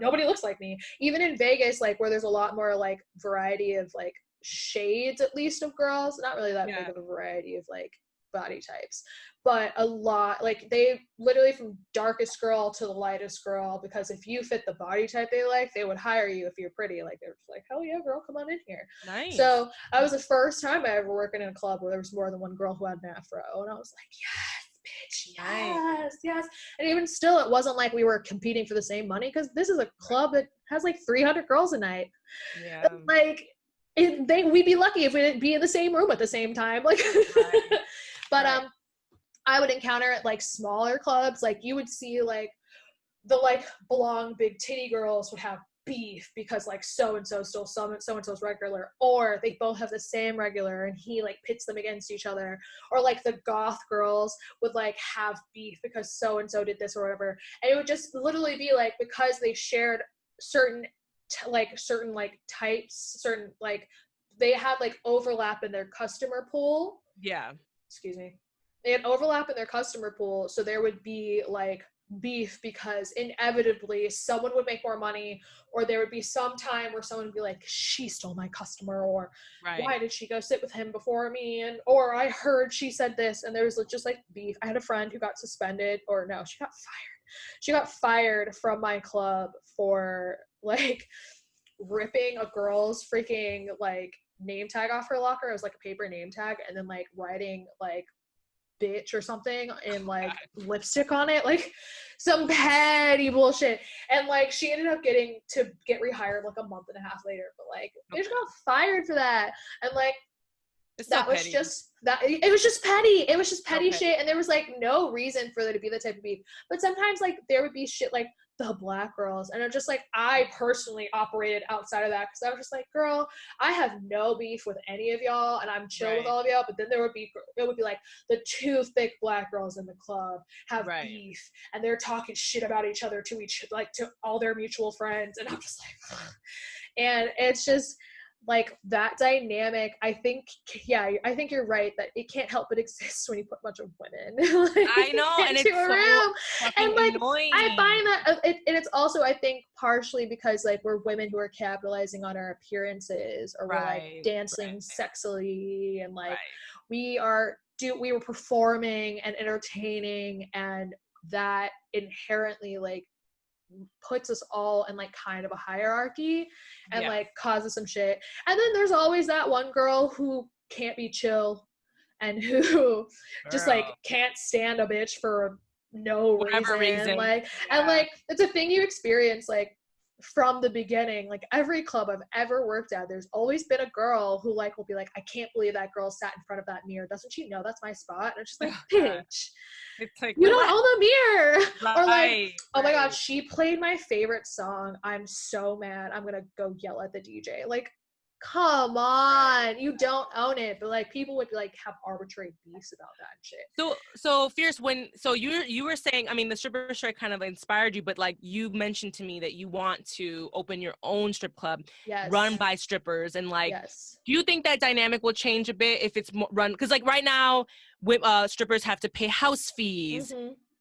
nobody looks like me. Even in Vegas, like where there's a lot more like variety of like shades, at least, of girls, not really that big of a variety of like body types, but a lot, like they literally from darkest girl to the lightest girl, because if you fit the body type they like, they would hire you if you're pretty. Like they're just like, hell yeah, girl, come on in here. Nice. So that was the first time I ever worked in a club where there was more than one girl who had an afro, and I was like, yes, bitch, yes. And even still, it wasn't like we were competing for the same money, because this is a club that has like 300 girls a night. Yeah. Like we'd be lucky if we didn't be in the same room at the same time. Like, right. But right. I would encounter at like smaller clubs, like you would see like the like belong big titty girls would have beef because like so and so stole so and so's regular, or they both have the same regular and he like pits them against each other, or like the goth girls would like have beef because so and so did this or whatever, and it would just literally be like because they shared certain types, certain like they had like overlap in their customer pool. Yeah. Excuse me. They had overlap in their customer pool, so there would be like beef because inevitably someone would make more money, or there would be some time where someone would be like, she stole my customer, or why did she go sit with him before me, and or I heard she said this, and there was just like beef. I had a friend who got suspended, or no, she got fired. She got fired from my club for like ripping a girl's freaking like name tag off her locker. It was like a paper name tag, and then like writing like bitch or something in like lipstick on it, like some petty bullshit. And like she ended up getting to get rehired like a month and a half later, but like bitch got fired for that. And like It's that so was petty. just that it was just petty. It was just petty Okay. shit, and there was like no reason for there to be that type of beef. But sometimes like there would be shit like the black girls, and I'm just like, I personally operated outside of that because I was just like, girl, I have no beef with any of y'all, and I'm chill with all of y'all. But then it would be like the two thick black girls in the club have beef, and they're talking shit about each other to all their mutual friends, and I'm just like, and it's just like that dynamic. I think you're right that it can't help but exist when you put a bunch of women like, I know, and it's into a room. so And like annoying. I find that and it's also, I think, partially because like we're women who are capitalizing on our appearances, or we're like dancing sexily, and like we were performing and entertaining, and that inherently like puts us all in like kind of a hierarchy and like causes some shit. And then there's always that one girl who can't be chill and who just like can't stand a bitch for no reason. Like and like it's a thing you experience like from the beginning. Like every club I've ever worked at, there's always been a girl who like will be like, I can't believe that girl sat in front of that mirror. Doesn't she know that's my spot? And it's just like, bitch, it's like, you don't own the mirror. Or like, oh my god, right. she played my favorite song. I'm so mad. I'm gonna go yell at the DJ. Like, come on, you don't own it. But like people would like have arbitrary beefs about that and shit. So Fierce, you were saying, I mean, the stripper strike kind of inspired you, but like you mentioned to me that you want to open your own strip club run by strippers, and like do you think that dynamic will change a bit if it's run, because like right now strippers have to pay house fees.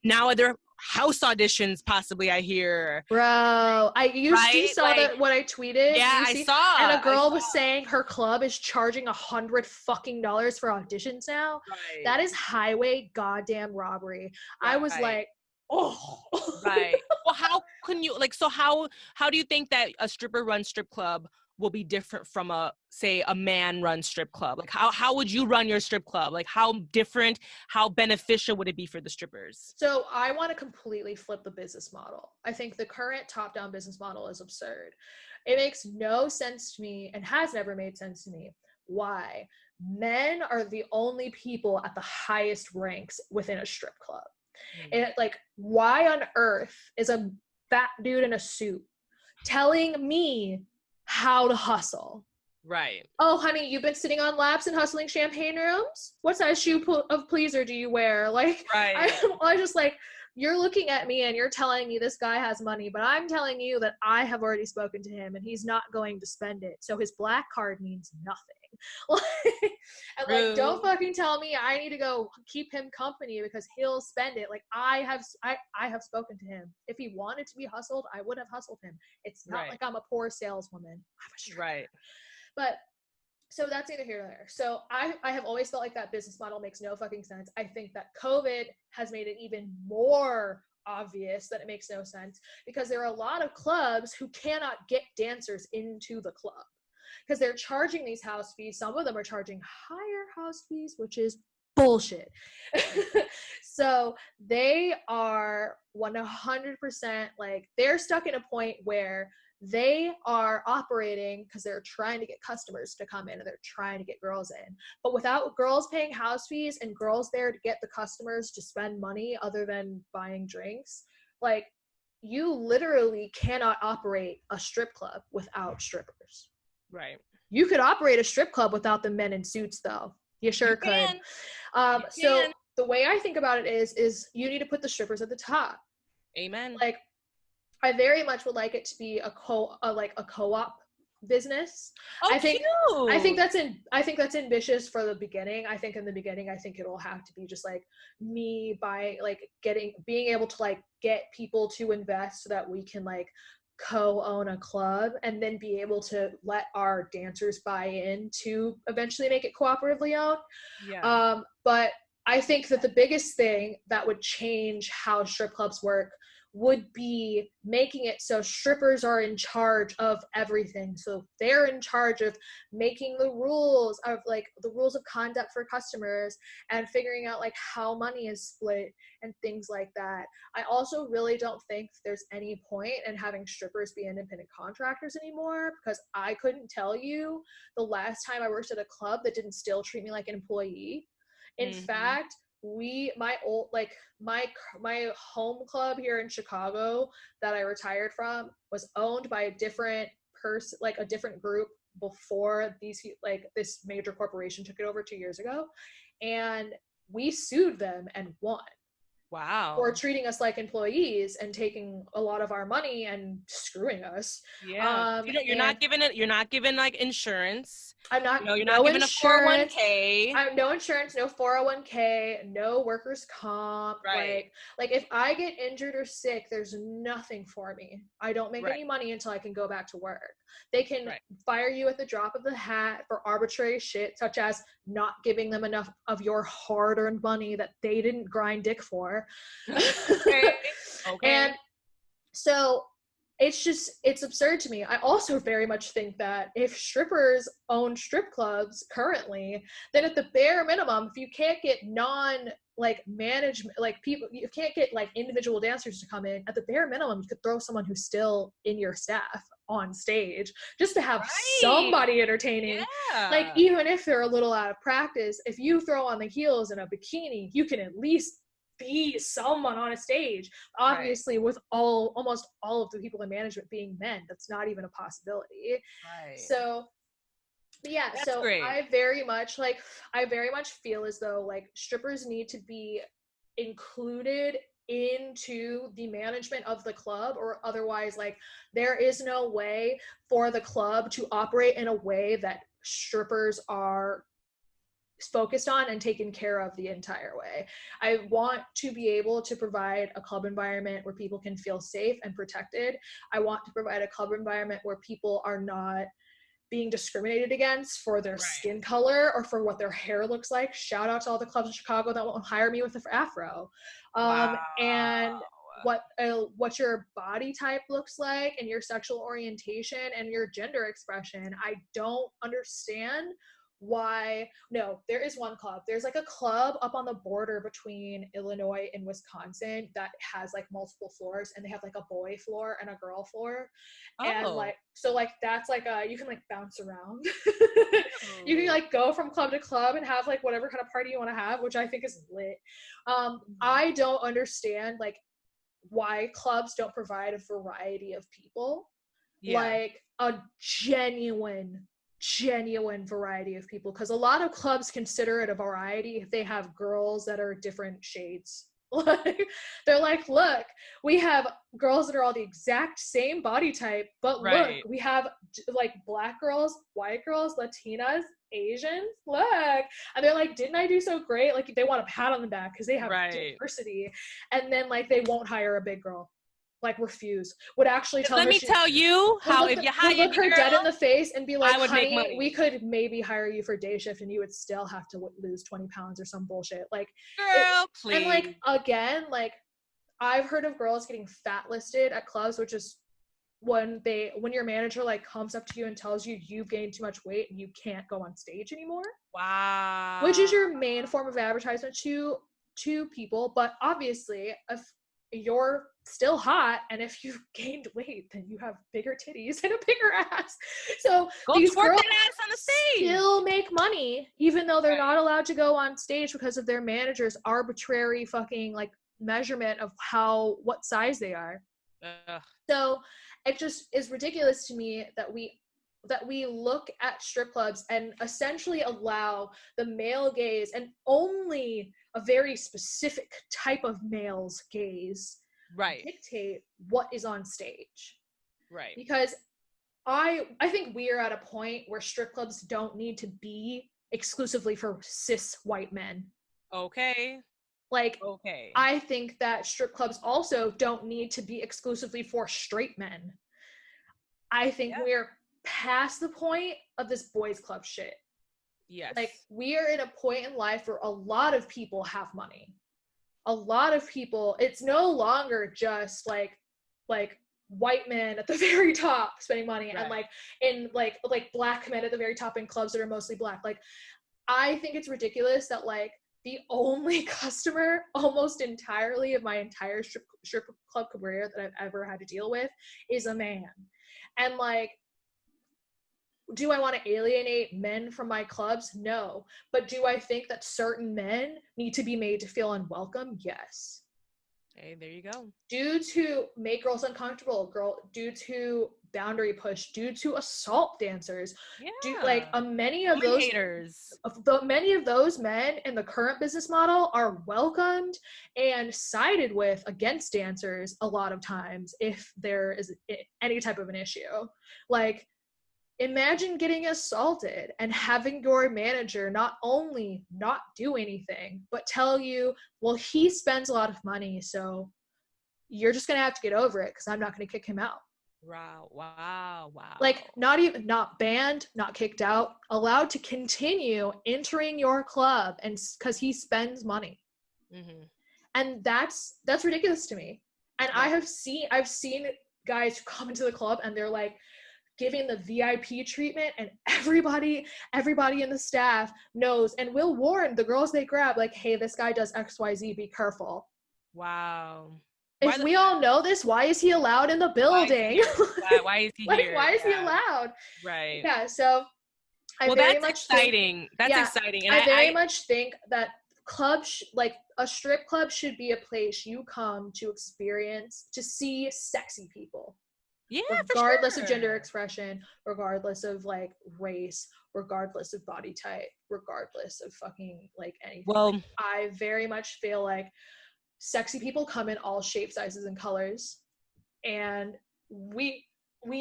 Now are there house auditions possibly, I hear? Bro, you saw like, that what I tweeted? Yeah, I saw. And a girl was saying her club is charging $100 fucking for auditions now. That is highway goddamn robbery. I was like, oh. Well, how can you like? So how do you think that a stripper run strip club will be different from a man run strip club? Like how would you run your strip club? Like how different, how beneficial would it be for the strippers? So I want to completely flip the business model. I think the current top-down business model is absurd. It makes no sense to me, and has never made sense to me, why men are the only people at the highest ranks within a strip club. And like, why on earth is a fat dude in a suit telling me how to hustle? Right. Oh, honey, you've been sitting on laps and hustling champagne rooms? What size shoe of pleaser do you wear? Like, I just like, you're looking at me and you're telling me this guy has money, but I'm telling you that I have already spoken to him and he's not going to spend it. So his black card means nothing. And like, don't fucking tell me I need to go keep him company because he'll spend it. Like I have spoken to him. If he wanted to be hustled, I would have hustled him. It's not like I'm a poor saleswoman. I'm a stripper. But so that's neither here nor there. So I have always felt like that business model makes no fucking sense. I think that COVID has made it even more obvious that it makes no sense, because there are a lot of clubs who cannot get dancers into the club because they're charging these house fees. Some of them are charging higher house fees, which is bullshit. So they are 100% like, they're stuck in a point where they are operating because they're trying to get customers to come in and they're trying to get girls in. But without girls paying house fees and girls there to get the customers to spend money other than buying drinks, like, you literally cannot operate a strip club without strippers. Right. You could operate a strip club without the men in suits, though. You sure could. So the way I think about it is you need to put the strippers at the top. Amen. Like, I very much would like it to be a co-op business. Oh, I think cute. I think that's ambitious for the beginning. I think in the beginning, I think it'll have to be just like me by like being able to like get people to invest so that we can like co-own a club and then be able to let our dancers buy in to eventually make it cooperatively owned. Yeah. But I think that the biggest thing that would change how strip clubs work would be making it so strippers are in charge of everything. So they're in charge of making the rules of like the rules of conduct for customers and figuring out like how money is split and things like that. I also really don't think there's any point in having strippers be independent contractors anymore, because I couldn't tell you the last time I worked at a club that didn't still treat me like an employee. In fact, my home club here in Chicago that I retired from was owned by a different person, like a different group before this major corporation took it over 2 years ago, and we sued them and won. Wow. Or treating us like employees and taking a lot of our money and screwing us. Yeah. You're not giving it. You're not giving like insurance. I'm not. You're No not giving insurance. a 401k. No insurance, no 401k, no workers comp. Right. Like if I get injured or sick, there's nothing for me. I don't make any money until I can go back to work. They can fire you at the drop of the hat for arbitrary shit, such as not giving them enough of your hard-earned money that they didn't grind dick for. Okay. And so it's absurd to me. I also very much think that if strippers own strip clubs currently, then at the bare minimum, if you can't get management, like people, you can't get like individual dancers to come in, at the bare minimum, you could throw someone who's still in your staff on stage just to have somebody entertaining. Yeah. Like even if they're a little out of practice, if you throw on the heels and a bikini, you can at least be someone on a stage. Obviously, with almost all of the people in management being men, that's not even a possibility. So yeah, that's so great. I very much feel as though like strippers need to be included into the management of the club, or otherwise like there is no way for the club to operate in a way that strippers are focused on and taken care of the entire way. I want to be able to provide a club environment where people can feel safe and protected. I want to provide a club environment where people are not being discriminated against for their skin color or for what their hair looks like. Shout out to all the clubs in Chicago that won't hire me with an afro. And what your body type looks like and your sexual orientation and your gender expression. I don't understand why. No, there is one club. There's like a club up on the border between Illinois and Wisconsin that has like multiple floors, and they have like a boy floor and a girl floor. And like, so like that's like you can like bounce around. You can like go from club to club and have like whatever kind of party you want to have, which I think is lit. I don't understand like why clubs don't provide a variety of people. Like a genuine variety of people, because a lot of clubs consider it a variety if they have girls that are different shades. Like they're like, look, we have girls that are all the exact same body type, but look, we have like black girls, white girls, Latinas, Asians, look. And they're like, didn't I do so great? Like they want a pat on the back because they have diversity. And then like they won't hire a big girl. Like refuse. Would actually tell her. Let me tell you how if you hire look her dead in the face and be like, I would honey, make money. We could maybe hire you for day shift and you would still have to lose 20 pounds or some bullshit. Like, girl, please. And like again, like I've heard of girls getting fat listed at clubs, which is when your manager like comes up to you and tells you you've gained too much weight and you can't go on stage anymore. Wow. Which is your main form of advertisement to people, but obviously if you're still hot and if you've gained weight, then you have bigger titties and a bigger ass. So these girls ass on the stage. Still make money even though they're not allowed to go on stage because of their manager's arbitrary fucking like measurement of what size they are. So it just is ridiculous to me that we look at strip clubs and essentially allow the male gaze, and only a very specific type of male's gaze dictate what is on stage. Because I think we are at a point where strip clubs don't need to be exclusively for cis white men. Okay. Like, Okay. I think that strip clubs also don't need to be exclusively for straight men. I think we're past the point of this boys club shit. Yes. Like, we are at a point in life where a lot of people have money. A lot of people, it's no longer just like white men at the very top spending money, and like in like black men at the very top in clubs that are mostly black. Like, I think it's ridiculous that like the only customer almost entirely of my entire strip club career that I've ever had to deal with is a man. And like, do I want to alienate men from my clubs? No. But do I think that certain men need to be made to feel unwelcome? Yes. Hey, there you go. Due to make girls uncomfortable, due to boundary push, due to assault dancers, many of those haters. Many of those men in the current business model are welcomed and sided with against dancers a lot of times if there is any type of an issue. Like, imagine getting assaulted and having your manager not only not do anything, but tell you, well, he spends a lot of money, so you're just going to have to get over it because I'm not going to kick him out. Wow. Like, not banned, not kicked out, allowed to continue entering your club and because he spends money. Mm-hmm. And that's ridiculous to me. And yeah. I've seen guys who come into the club and they're like, giving the VIP treatment, and everybody in the staff knows and will warn the girls they grab, like, hey, this guy does XYZ, be careful. Wow. If we all know this, why is he allowed in the building? Why is he like, here? why is he allowed? Right. Yeah, so that's exciting. That's exciting. And I very much think that a strip club should be a place you come to experience, to see sexy people. Yeah, regardless of gender expression, regardless of like race, regardless of body type, regardless of fucking like anything. Well, like, I very much feel like sexy people come in all shapes, sizes, and colors, and we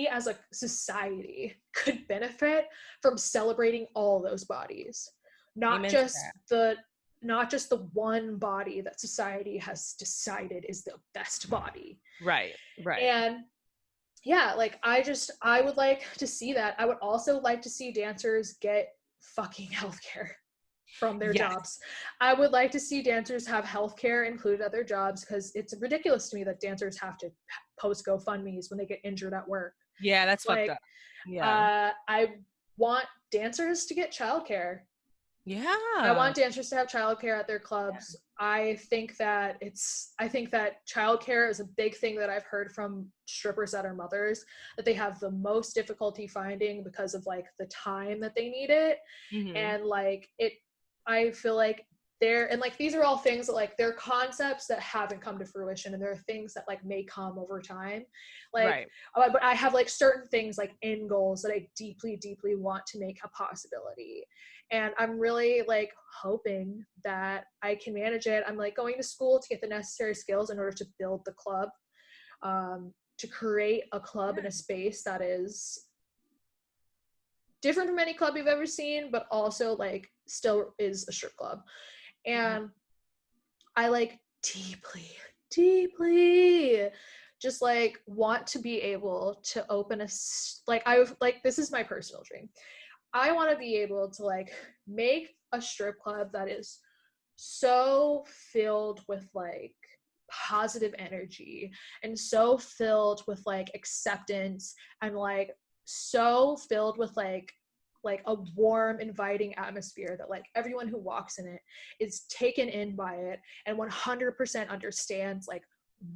as a society could benefit from celebrating all those bodies, not just the one body that society has decided is the best body. Right. And yeah, like, I would like to see that. I would also like to see dancers get fucking healthcare from their jobs. I would like to see dancers have healthcare included at their jobs, because it's ridiculous to me that dancers have to post GoFundMes when they get injured at work. Yeah, that's fucked up. Yeah. I want dancers to get childcare. Yeah. I want dancers to have childcare at their clubs. Yeah. I think that childcare is a big thing that I've heard from strippers that are mothers, that they have the most difficulty finding because of like the time that they need it. Mm-hmm. And like I feel like these are all things that like they're concepts that haven't come to fruition, and there are things that like may come over time. Like, but I have like certain things like end goals that I deeply, deeply want to make a possibility. And I'm really like hoping that I can manage it. I'm like going to school to get the necessary skills in order to build the club, to create a club in a space that is different from any club you've ever seen, but also like still is a strip club. And I like deeply, deeply just like want to be able to open this is my personal dream. I want to be able to like make a strip club that is so filled with like positive energy and so filled with like acceptance and like so filled with like a warm, inviting atmosphere that like everyone who walks in it is taken in by it and 100% understands like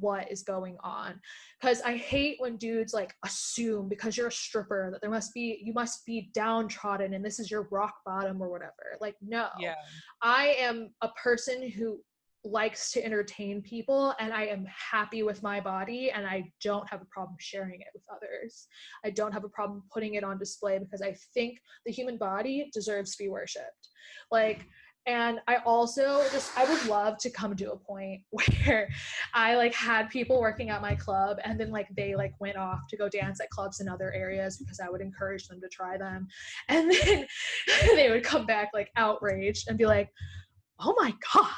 what is going on. Because I hate when dudes like assume because you're a stripper that you must be downtrodden and this is your rock bottom or whatever. Like, no. Yeah. I am a person who likes to entertain people, and I am happy with my body, and I don't have a problem sharing it with others. I don't have a problem putting it on display, because I think the human body deserves to be worshipped. Like, And I also I would love to come to a point where I like had people working at my club and then like they like went off to go dance at clubs in other areas because I would encourage them to try them. And then they would come back like outraged and be like, oh my God,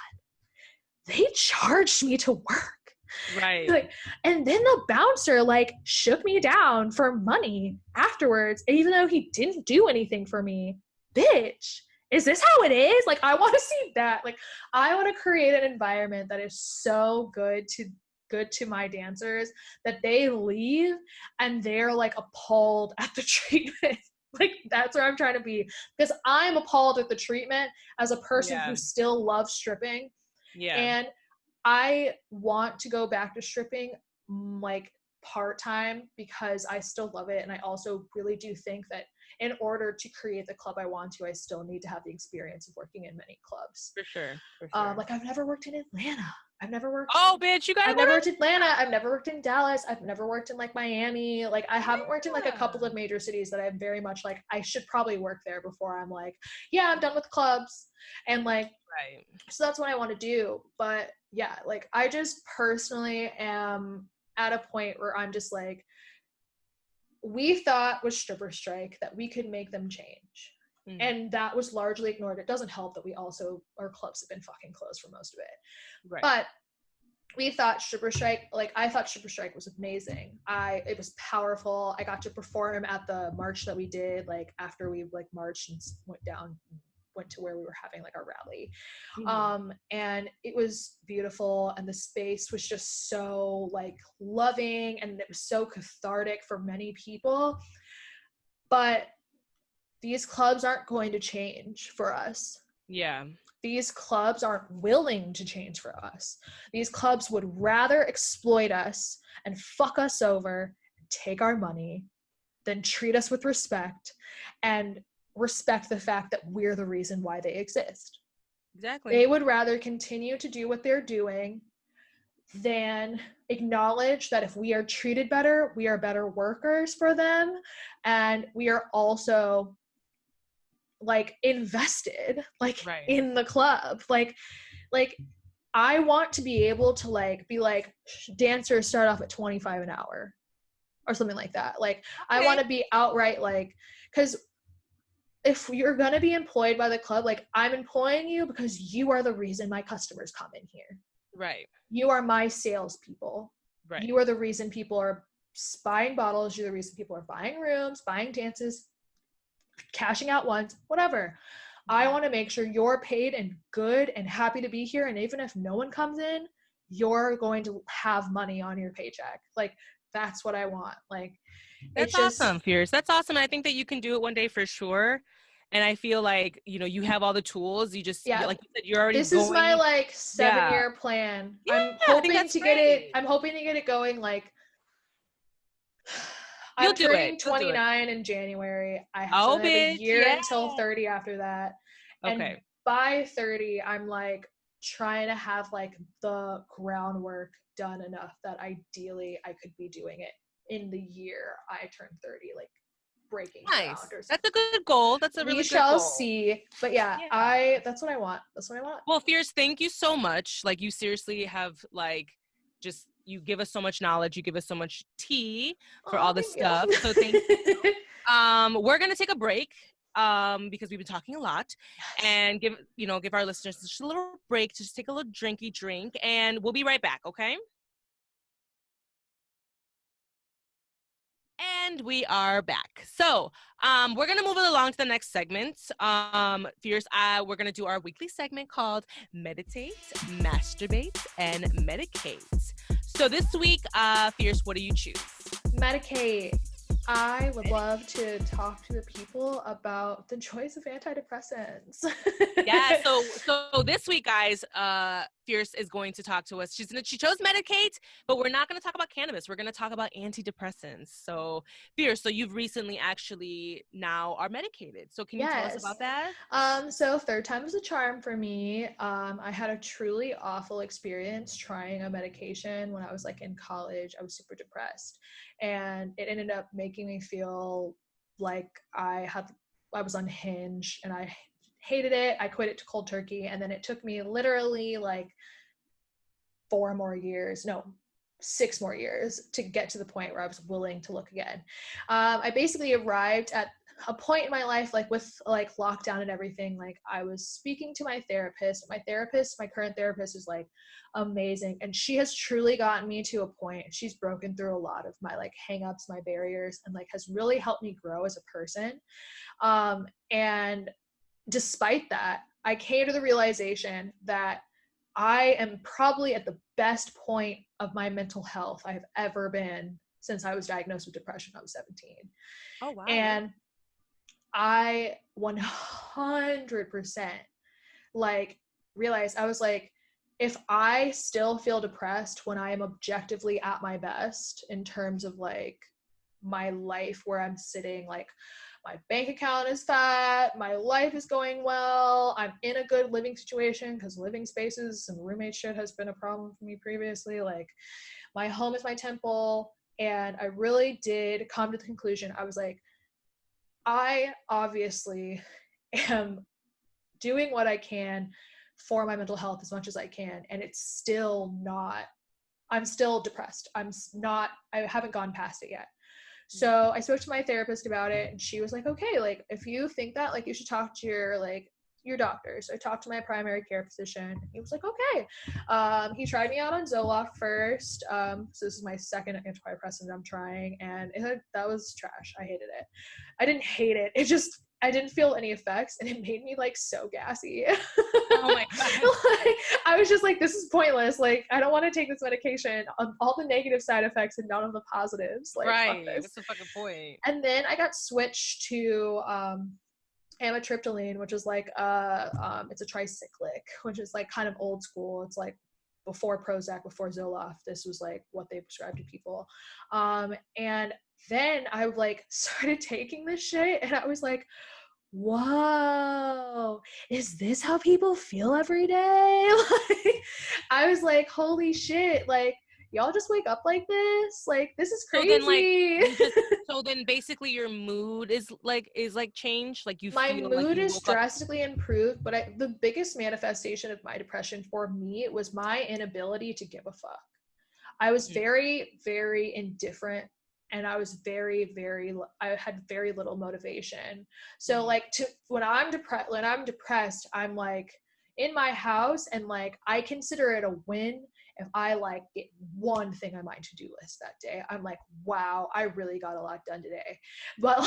they charged me to work. Right. Like, and then the bouncer like shook me down for money afterwards, even though he didn't do anything for me. Bitch, is this how it is? Like, I want to see that. Like, I want to create an environment that is so good to my dancers that they leave and they're like appalled at the treatment. Like, that's where I'm trying to be, because I'm appalled at the treatment as a person who still loves stripping. Yeah. And I want to go back to stripping like part-time because I still love it. And I also really do think that in order to create the club I want to, I still need to have the experience of working in many clubs. For sure. Like, I've never worked in Atlanta. I've never worked. Oh, bitch, you gotta I've never worked in Atlanta. I've never worked in Dallas. I've never worked in like Miami. Like, I haven't worked in like a couple of major cities that I'm very much like, I should probably work there before I'm like, yeah, I'm done with clubs. And like, right. So that's what I want to do. But yeah, like, I just personally am at a point where I'm just like, we thought with stripper strike that we could make them change. And that was largely ignored. It doesn't help that our clubs have been fucking closed for most of it. Right. But we thought stripper strike, like, I thought stripper strike was amazing. It was powerful. I got to perform at the march that we did, like, after we like marched and went to where we were having like our rally. And it was beautiful, and the space was just so like loving, and it was so cathartic for many people. But these clubs aren't going to change for us. Yeah. These clubs aren't willing to change for us. These clubs would rather exploit us and fuck us over and take our money than treat us with respect and respect the fact that we're the reason why they exist. Exactly. They would rather continue to do what they're doing than acknowledge that if we are treated better, we are better workers for them, and we are also like invested like in the club. Like I want to be able to like be like, dancers start off at $25 an hour or something like that. Like, I want to be outright like, because if you're going to be employed by the club, like, I'm employing you because you are the reason my customers come in here. Right. You are my salespeople. Right. You are the reason people are buying bottles. You're the reason people are buying rooms, buying dances, cashing out once, whatever. I want to make sure you're paid and good and happy to be here. And even if no one comes in, you're going to have money on your paycheck. Like, that's what I want. Like, that's awesome, Fierce. That's awesome. And I think that you can do it one day for sure. And I feel like, you know, you have all the tools. You just, like you said, you're already This is my like 7-year plan. Yeah, I'm hoping to get it going like, I'm turning 29 in January. I have a year until 30 after that. And by 30, I'm like trying to have like the groundwork done enough that ideally I could be doing it in the year I turn 30, like breaking ground or something. That's a good goal. That's a really good goal. We shall see. But that's what I want. That's what I want. Well, Fierce, thank you so much. Like, you seriously have like just, you give us so much knowledge. You give us so much tea for all this stuff. So thank you. We're going to take a break because we've been talking a lot, and give our listeners just a little break to just take a little drinky drink, and we'll be right back. Okay. And we are back. So we're going to move it along to the next segment. Fierce, we're going to do our weekly segment called Meditate, Masturbate, and Medicate. So this week, Fierce, what do you choose? Medicate. I would love to talk to the people about the joys of antidepressants. Yeah, so this week, guys, Fierce is going to talk to us. She chose Medicate, but we're not going to talk about cannabis. We're going to talk about antidepressants. So, Fierce, so you've recently actually now are medicated. So can you tell us about that? So third time is a charm for me. I had a truly awful experience trying a medication when I was like in college. I was super depressed, and it ended up making me feel like I was unhinged, and I hated it. I quit it to cold turkey. And then it took me literally like 6 more years to get to the point where I was willing to look again. I basically arrived at a point in my life, like with like lockdown and everything, like I was speaking to my therapist. My current therapist is like amazing. And she has truly gotten me to a point. She's broken through a lot of my like hangups, my barriers, and like has really helped me grow as a person. And despite that, I came to the realization that I am probably at the best point of my mental health I've ever been since I was diagnosed with depression. I was 17. Oh, wow. And I 100% like realized, I was like, if I still feel depressed when I am objectively at my best in terms of like my life, where I'm sitting like my bank account is fat, my life is going well, I'm in a good living situation, because living spaces and roommate shit has been a problem for me previously. Like my home is my temple. And I really did come to the conclusion, I was like, I obviously am doing what I can for my mental health as much as I can, and it's still not, I'm still depressed. I haven't gone past it yet. So I spoke to my therapist about it, and she was like, okay, like if you think that, like you should talk to your doctor. So I talked to my primary care physician. He was like, okay. He tried me out on Zoloft first. So this is my second antidepressant I'm trying, and that was trash. I hated it. I didn't hate it. I didn't feel any effects, and it made me like so gassy. Oh my God. Like, I was just like, this is pointless. Like, I don't want to take this medication. All the negative side effects and none of the positives. Like, Right. fuck this. What's the fucking point? And then I got switched to amitriptyline, which is like it's a tricyclic, which is like kind of old school. It's like before Prozac, before Zoloft. This was like what they prescribed to people. And then I like started taking this shit, and I was like, whoa, is this how people feel every day? Like, I was like, holy shit, like y'all just wake up like this? Like, this is crazy. So then basically your mood is like changed, like you My feel mood like you is woke up. drastically improved, but the biggest manifestation of my depression for me was my inability to give a fuck. I was very, very indifferent, and I was I had very little motivation. So like when I'm depressed, I'm like in my house, and like I consider it a win if I like get one thing on my to-do list that day. I'm like, wow, I really got a lot done today. But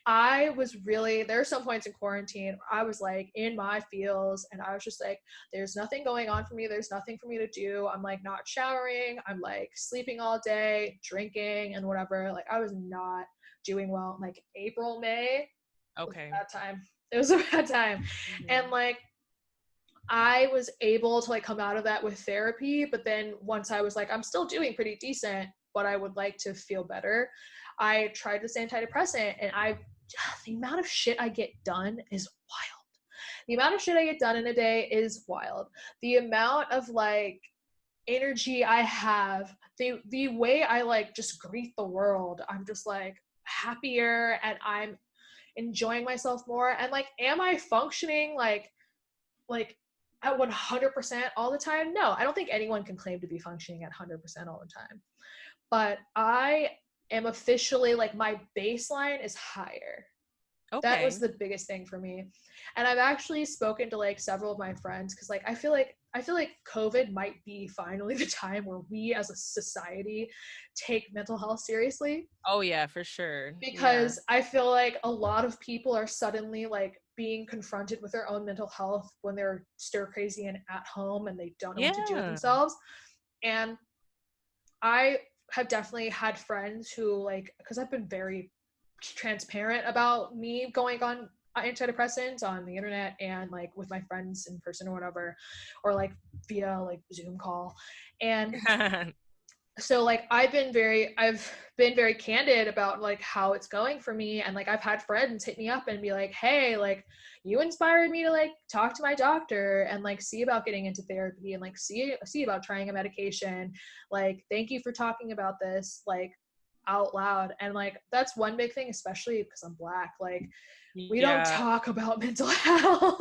like there are some points in quarantine where I was like in my feels, and I was just like, there's nothing going on for me. There's nothing for me to do. I'm like not showering. I'm like sleeping all day, drinking and whatever. Like I was not doing well. Like April, May. Okay. It was a bad time. And like, I was able to like come out of that with therapy, but then once I was like, I'm still doing pretty decent, but I would like to feel better, I tried this antidepressant, and the amount of shit I get done is wild. The amount of shit I get done in a day is wild. The amount of like energy I have, the way I like just greet the world, I'm just like happier, and I'm enjoying myself more. And like, am I functioning like at 100% all the time? No, I don't think anyone can claim to be functioning at 100% all the time. But I am officially like, my baseline is higher. Okay. That was the biggest thing for me. And I've actually spoken to like several of my friends, because like I feel like COVID might be finally the time where we as a society take mental health seriously. Oh yeah, for sure. Because I feel like a lot of people are suddenly like being confronted with their own mental health when they're stir crazy and at home, and they don't know what to do with themselves. And I have definitely had friends who like, because I've been very transparent about me going on antidepressants on the internet and like with my friends in person or whatever, or like via like Zoom call. And so like I've been very candid about like how it's going for me. And like I've had friends hit me up and be like, hey, like you inspired me to like talk to my doctor and like see about getting into therapy and like see about trying a medication. Like, thank you for talking about this. Like, out loud. And like that's one big thing, especially because I'm Black. Like we don't talk about mental health.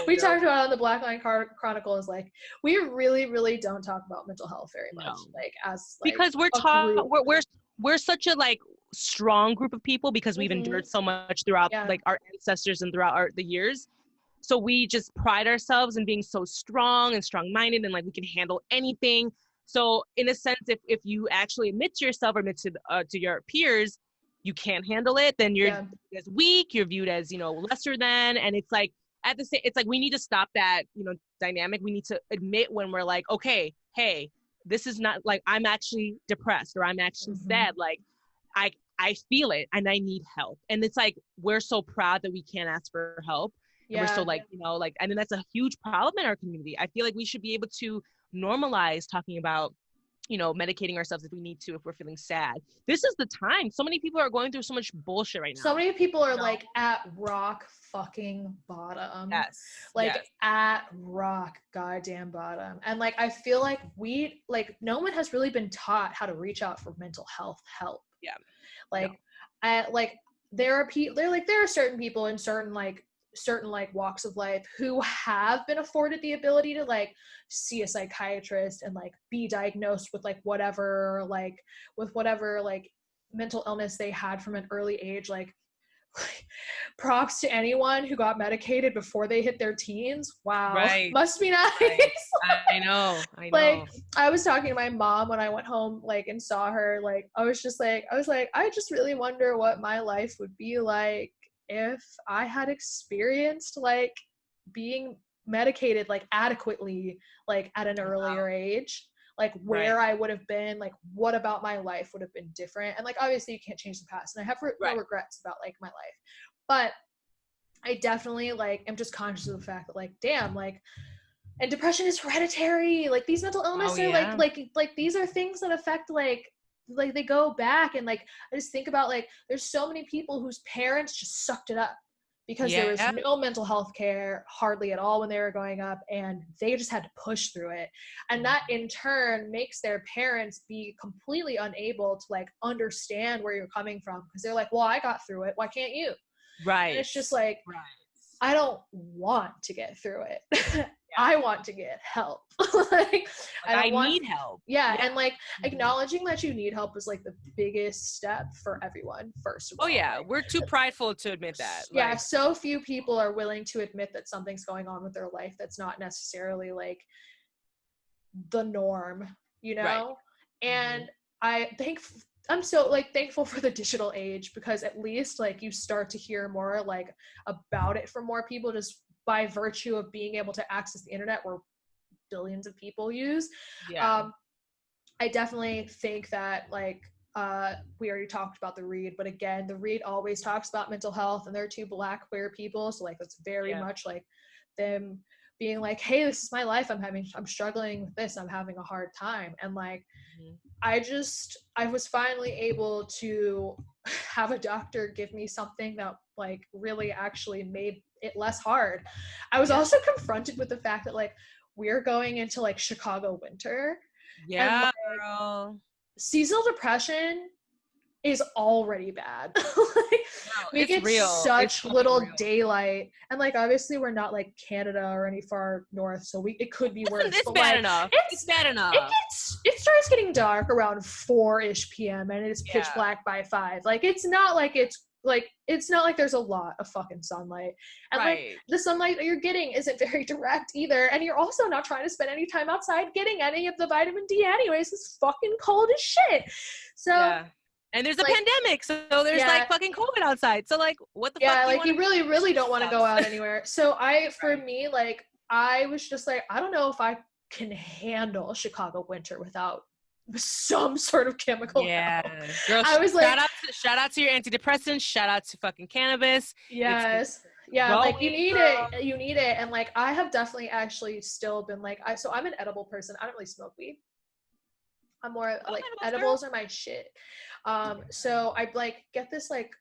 We talked about it on the Black Line Chronicles. Like we really, really don't talk about mental health very much. Like as like, because we're such a like strong group of people because we've endured so much throughout like our ancestors and throughout the years. So we just pride ourselves in being so strong and strong-minded and like we can handle anything. So in a sense, if you actually admit to yourself or admit to your peers, you can't handle it, then you're viewed as weak, you're viewed as, you know, lesser than, and it's like at the same, it's like we need to stop that, you know, dynamic. We need to admit when we're like, okay, hey, this is not like I'm actually depressed or I'm actually sad. Like I feel it and I need help. And it's like we're so proud that we can't ask for help. And we're so like, you know, like, I mean, that's a huge problem in our community. I feel like we should be able to normalize talking about, you know, medicating ourselves if we need to, if we're feeling sad. This is the time. So many people are going through so much bullshit right now. So many people are like at rock fucking bottom. At rock goddamn bottom. And like, I feel like no one has really been taught how to reach out for mental health help. Yeah. There are certain people in certain walks of life who have been afforded the ability to like see a psychiatrist and like be diagnosed with whatever mental illness they had from an early age. Like props to anyone who got medicated before they hit their teens. Wow. Right. Must be nice. Right. I know. Like I was talking to my mom when I went home and saw her. Like I was like, I just really wonder what my life would be like if I had experienced like being medicated like adequately like at an earlier age, like where I would have been, like what about my life would have been different. And like obviously you can't change the past, and I have no regrets about like my life, but I definitely like am just conscious of the fact that like damn, like, and depression is hereditary. Like these mental illnesses are like these are things that affect like they go back. And like I just think about like there's so many people whose parents just sucked it up because there was no mental health care hardly at all when they were growing up, and they just had to push through it. And that in turn makes their parents be completely unable to like understand where you're coming from, because they're like, well, I got through it, why can't you? Right. And it's just like I don't want to get through it. I want to get help. I need help. Yeah. And like acknowledging that you need help is like the biggest step for everyone, first of all. Oh yeah. Like, we're too prideful to admit that. Yeah. So few people are willing to admit that something's going on with their life that's not necessarily like the norm, you know? And I'm so like thankful for the digital age, because at least like you start to hear more like about it from more people, just by virtue of being able to access the internet where billions of people use. I definitely think that like we already talked about the Read, but again, the Read always talks about mental health, and they're two Black queer people, so like that's very much like them being like, hey, this is my life, I'm struggling with this, I'm having a hard time. And like I was finally able to have a doctor give me something that like really actually made it less hard. I was also confronted with the fact that like we're going into like Chicago winter. Yeah, and, like, girl. Seasonal depression is already bad. We get such little daylight, and like obviously we're not like Canada or any far north, so it could be worse. It's bad enough. It's bad enough. It starts getting dark around 4-ish p.m. and it's pitch black by 5. Like it's not like there's a lot of fucking sunlight, and like the sunlight that you're getting isn't very direct either, and you're also not trying to spend any time outside getting any of the vitamin D anyways. It's fucking cold as shit. So and there's a pandemic, so there's like fucking COVID outside, so like what the fuck? Yeah, like you really don't want to go out anywhere. So for me, like I was just like, I don't know if I can handle Chicago winter without some sort of chemical. Yeah, girl, I was like, shout out to your antidepressants, shout out to fucking cannabis. Yes. Like you need it. And like I have definitely actually still been like, I'm an edible person. I don't really smoke weed. I'm more like edibles are my shit. So I like get this like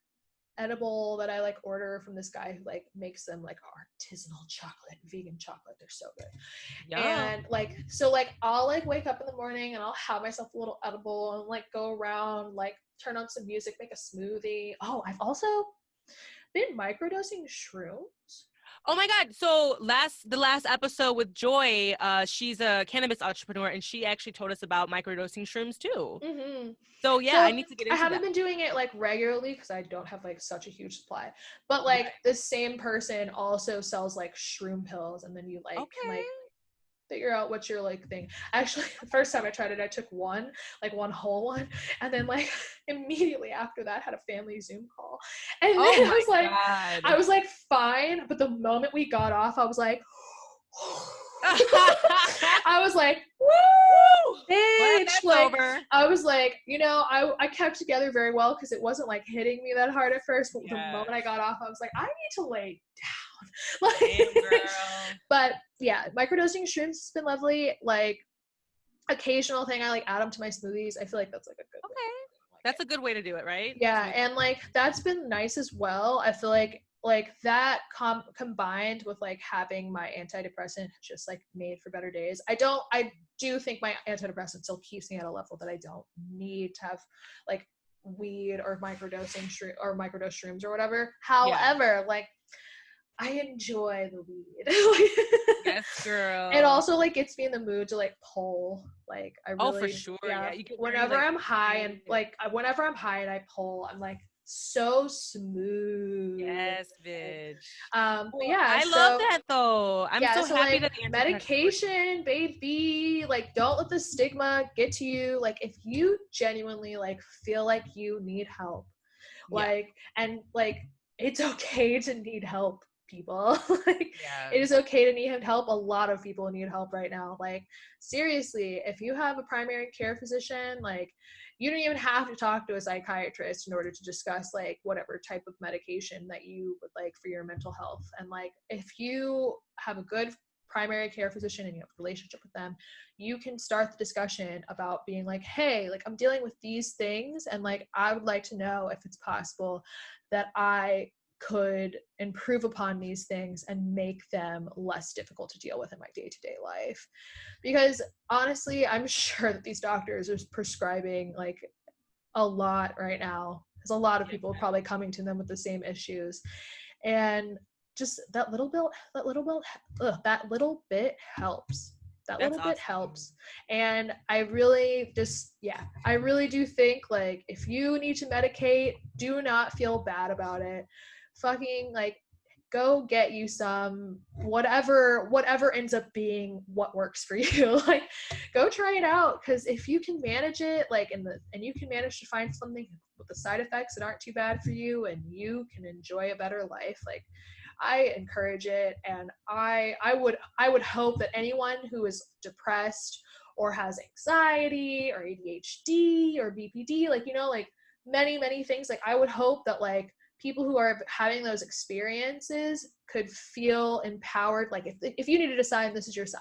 edible that I like order from this guy who like makes them like artisanal chocolate, vegan chocolate. They're so good. Yeah. And like, so like I'll like wake up in the morning and I'll have myself a little edible and like go around, like turn on some music, make a smoothie. Oh, I've also been microdosing shrooms. Oh my God. So the last episode with Joy, she's a cannabis entrepreneur and she actually told us about microdosing shrooms too. Mm-hmm. So yeah, So I need to get into I haven't that. been doing it like regularly because I don't have like such a huge supply. But like Right. the same person also sells like shroom pills, and then you like can Okay. like figure out what's your like thing. Actually, the first time I tried it, I took one whole one, and then like immediately after that had a family Zoom call. And then Oh I my I God. was like fine, but the moment we got off, I was like I was like, woo, Glad bitch. that's Like, over. I was like, you know, I kept together very well because it wasn't like hitting me that hard at first. But the moment I got off, I was like, I need to lay down. Damn, Like, girl. but yeah, microdosing shrooms has been lovely. Like, occasional thing, I like add them to my smoothies. I feel like that's like a good way. Okay. That's a good way to do it, right? Yeah, and like that's been nice as well. I feel like that combined with like having my antidepressant just like made for better days. I do think my antidepressant still keeps me at a level that I don't need to have like weed or microdose shrooms or whatever. However, like I enjoy the weed. Yes, girl. It also like gets me in the mood to like pull. Like I really, Oh, for sure. Yeah. You get very, whenever like, I'm high and excited. like whenever I'm high and I pull, I'm like so smooth. Yes, bitch. But Well, yeah, I love so that though. I'm so so happy like that the antidepressants work. medication, baby, like don't let the stigma get to you. Like if you genuinely like feel like you need help, like and like it's okay to need help, people. Like Yeah. it is okay to need help. A lot of people need help right now. Like seriously, if you have a primary care physician, like you don't even have to talk to a psychiatrist in order to discuss like whatever type of medication that you would like for your mental health. And like if you have a good primary care physician and you have a relationship with them, you can start the discussion about being like, hey, like I'm dealing with these things and like I would like to know if it's possible that I could improve upon these things and make them less difficult to deal with in my day-to-day life. Because honestly, I'm sure that these doctors are prescribing like a lot right now, because a lot of people are probably coming to them with the same issues, and just that little bit helps. That That's little bit awesome. helps. And I really do think like if you need to medicate, do not feel bad about it. Fucking like go get you some whatever ends up being what works for you. Like go try it out, because if you can manage it like and you can manage to find something with the side effects that aren't too bad for you and you can enjoy a better life, like I encourage it. And I would hope that anyone who is depressed or has anxiety or ADHD or BPD, like you know, like many things, like I would hope that like people who are having those experiences could feel empowered. Like if you needed a sign, this is your sign.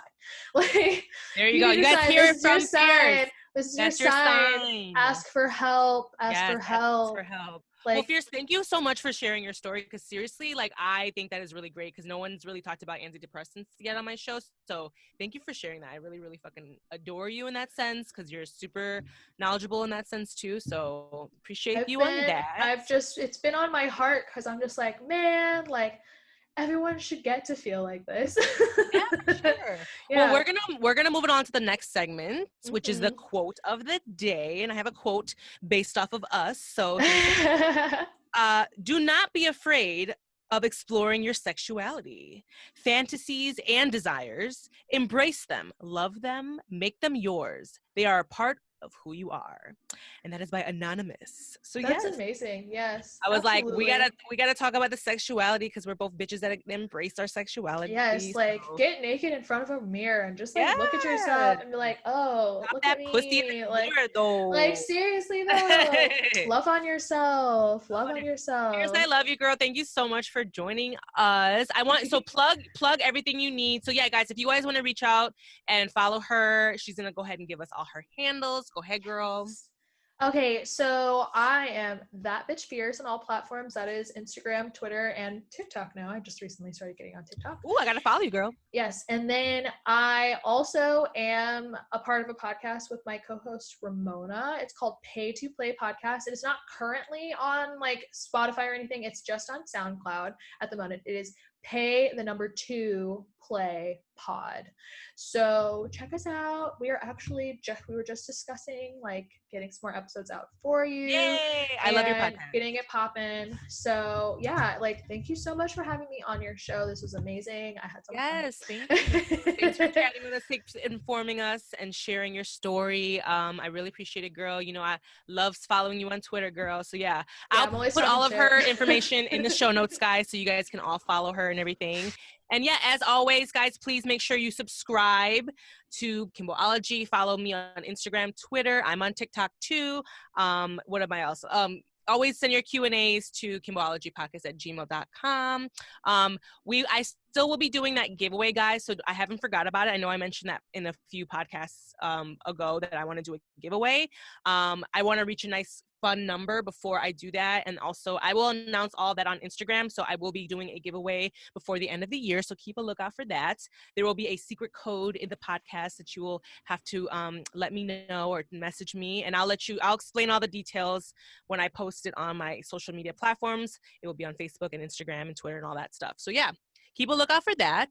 Like there you go. You guys hear it from Fierce. This is That's your your sign. sign. Ask for help. Ask for help. Like, well, Fierce, thank you so much for sharing your story, because seriously, like I think that is really great, because no one's really talked about antidepressants yet on my show. So thank you for sharing that. I really, really fucking adore you in that sense, because you're super knowledgeable in that sense too. So appreciate you on that. it's been on my heart, because I'm just like, man, like everyone should get to feel like this. Yeah, for sure. Yeah. Well, we're gonna move it on to the next segment, which is the quote of the day, and I have a quote based off of us. So do not be afraid of exploring your sexuality, fantasies, and desires. Embrace them, love them, make them yours. They are a part of who you are. And that is by Anonymous. So that's yes, amazing. Yes, I was absolutely. like, we gotta talk about the sexuality, because we're both bitches that embrace our sexuality. Yes, like get naked in front of a mirror and just like look at yourself and be like, oh, Stop look that at pussy in me. the Like, mirror, though. like seriously though, love on yourself. Love on yourself. Here's, I love you, girl. Thank you so much for joining us. I want so plug everything you need. So yeah, guys, if you guys want to reach out and follow her, she's gonna go ahead and give us all her handles. Go ahead, girl. Okay, so I am that bitch fierce on all platforms. That is Instagram, Twitter, and TikTok now. I just recently started getting on TikTok. Ooh, I gotta follow you, girl. Yes, and then I also am a part of a podcast with my co-host Ramona. It's called Pay to Play Podcast. It is not currently on like Spotify or anything. It's just on SoundCloud at the moment. It is Pay the number 2 Play Pod. So check us out. We were just discussing like getting some more episodes out for you. Yay! I love your and podcast. getting it poppin'. So yeah, like thank you so much for having me on your show. This was amazing. I had so much fun. Yes, thank you. Thanks for chatting with us, thanks for informing us and sharing your story. I really appreciate it, girl. You know, I love following you on Twitter, girl. So yeah, I'm I'll always put all of talking her shit. information in the show notes, guys, so you guys can all follow her and everything. And yeah, as always, guys, please make sure you subscribe to Kimbology. Follow me on Instagram, Twitter. I'm on TikTok too. What am I else? Always send your Q&As to kimbologypodcast@gmail.com. I still will be doing that giveaway, guys, so I haven't forgot about it. I know I mentioned that in a few podcasts ago that I want to do a giveaway. I want to reach a nice fun number before I do that, and also I will announce all that on Instagram, so I will be doing a giveaway before the end of the year, so keep a lookout for that. There will be a secret code in the podcast that you will have to let me know or message me, and I'll explain all the details when I post it on my social media platforms. It will be on Facebook and Instagram and Twitter and all that stuff. So yeah, keep a lookout for that.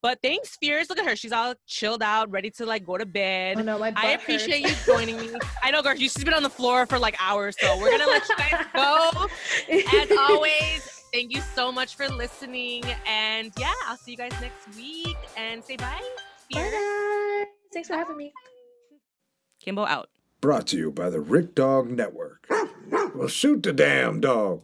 But thanks, Fierce. Look at her. She's all chilled out, ready to like go to bed. Oh no, my butt I appreciate hurts. you joining me. I know, girl, she's been on the floor for like hours, so we're gonna let you guys go. As always, thank you so much for listening. And yeah, I'll see you guys next week. And say bye. Fierce. Bye, guys. Thanks for having me. Kimbo out. Brought to you by the Rick Dog Network. Well, shoot the damn dog.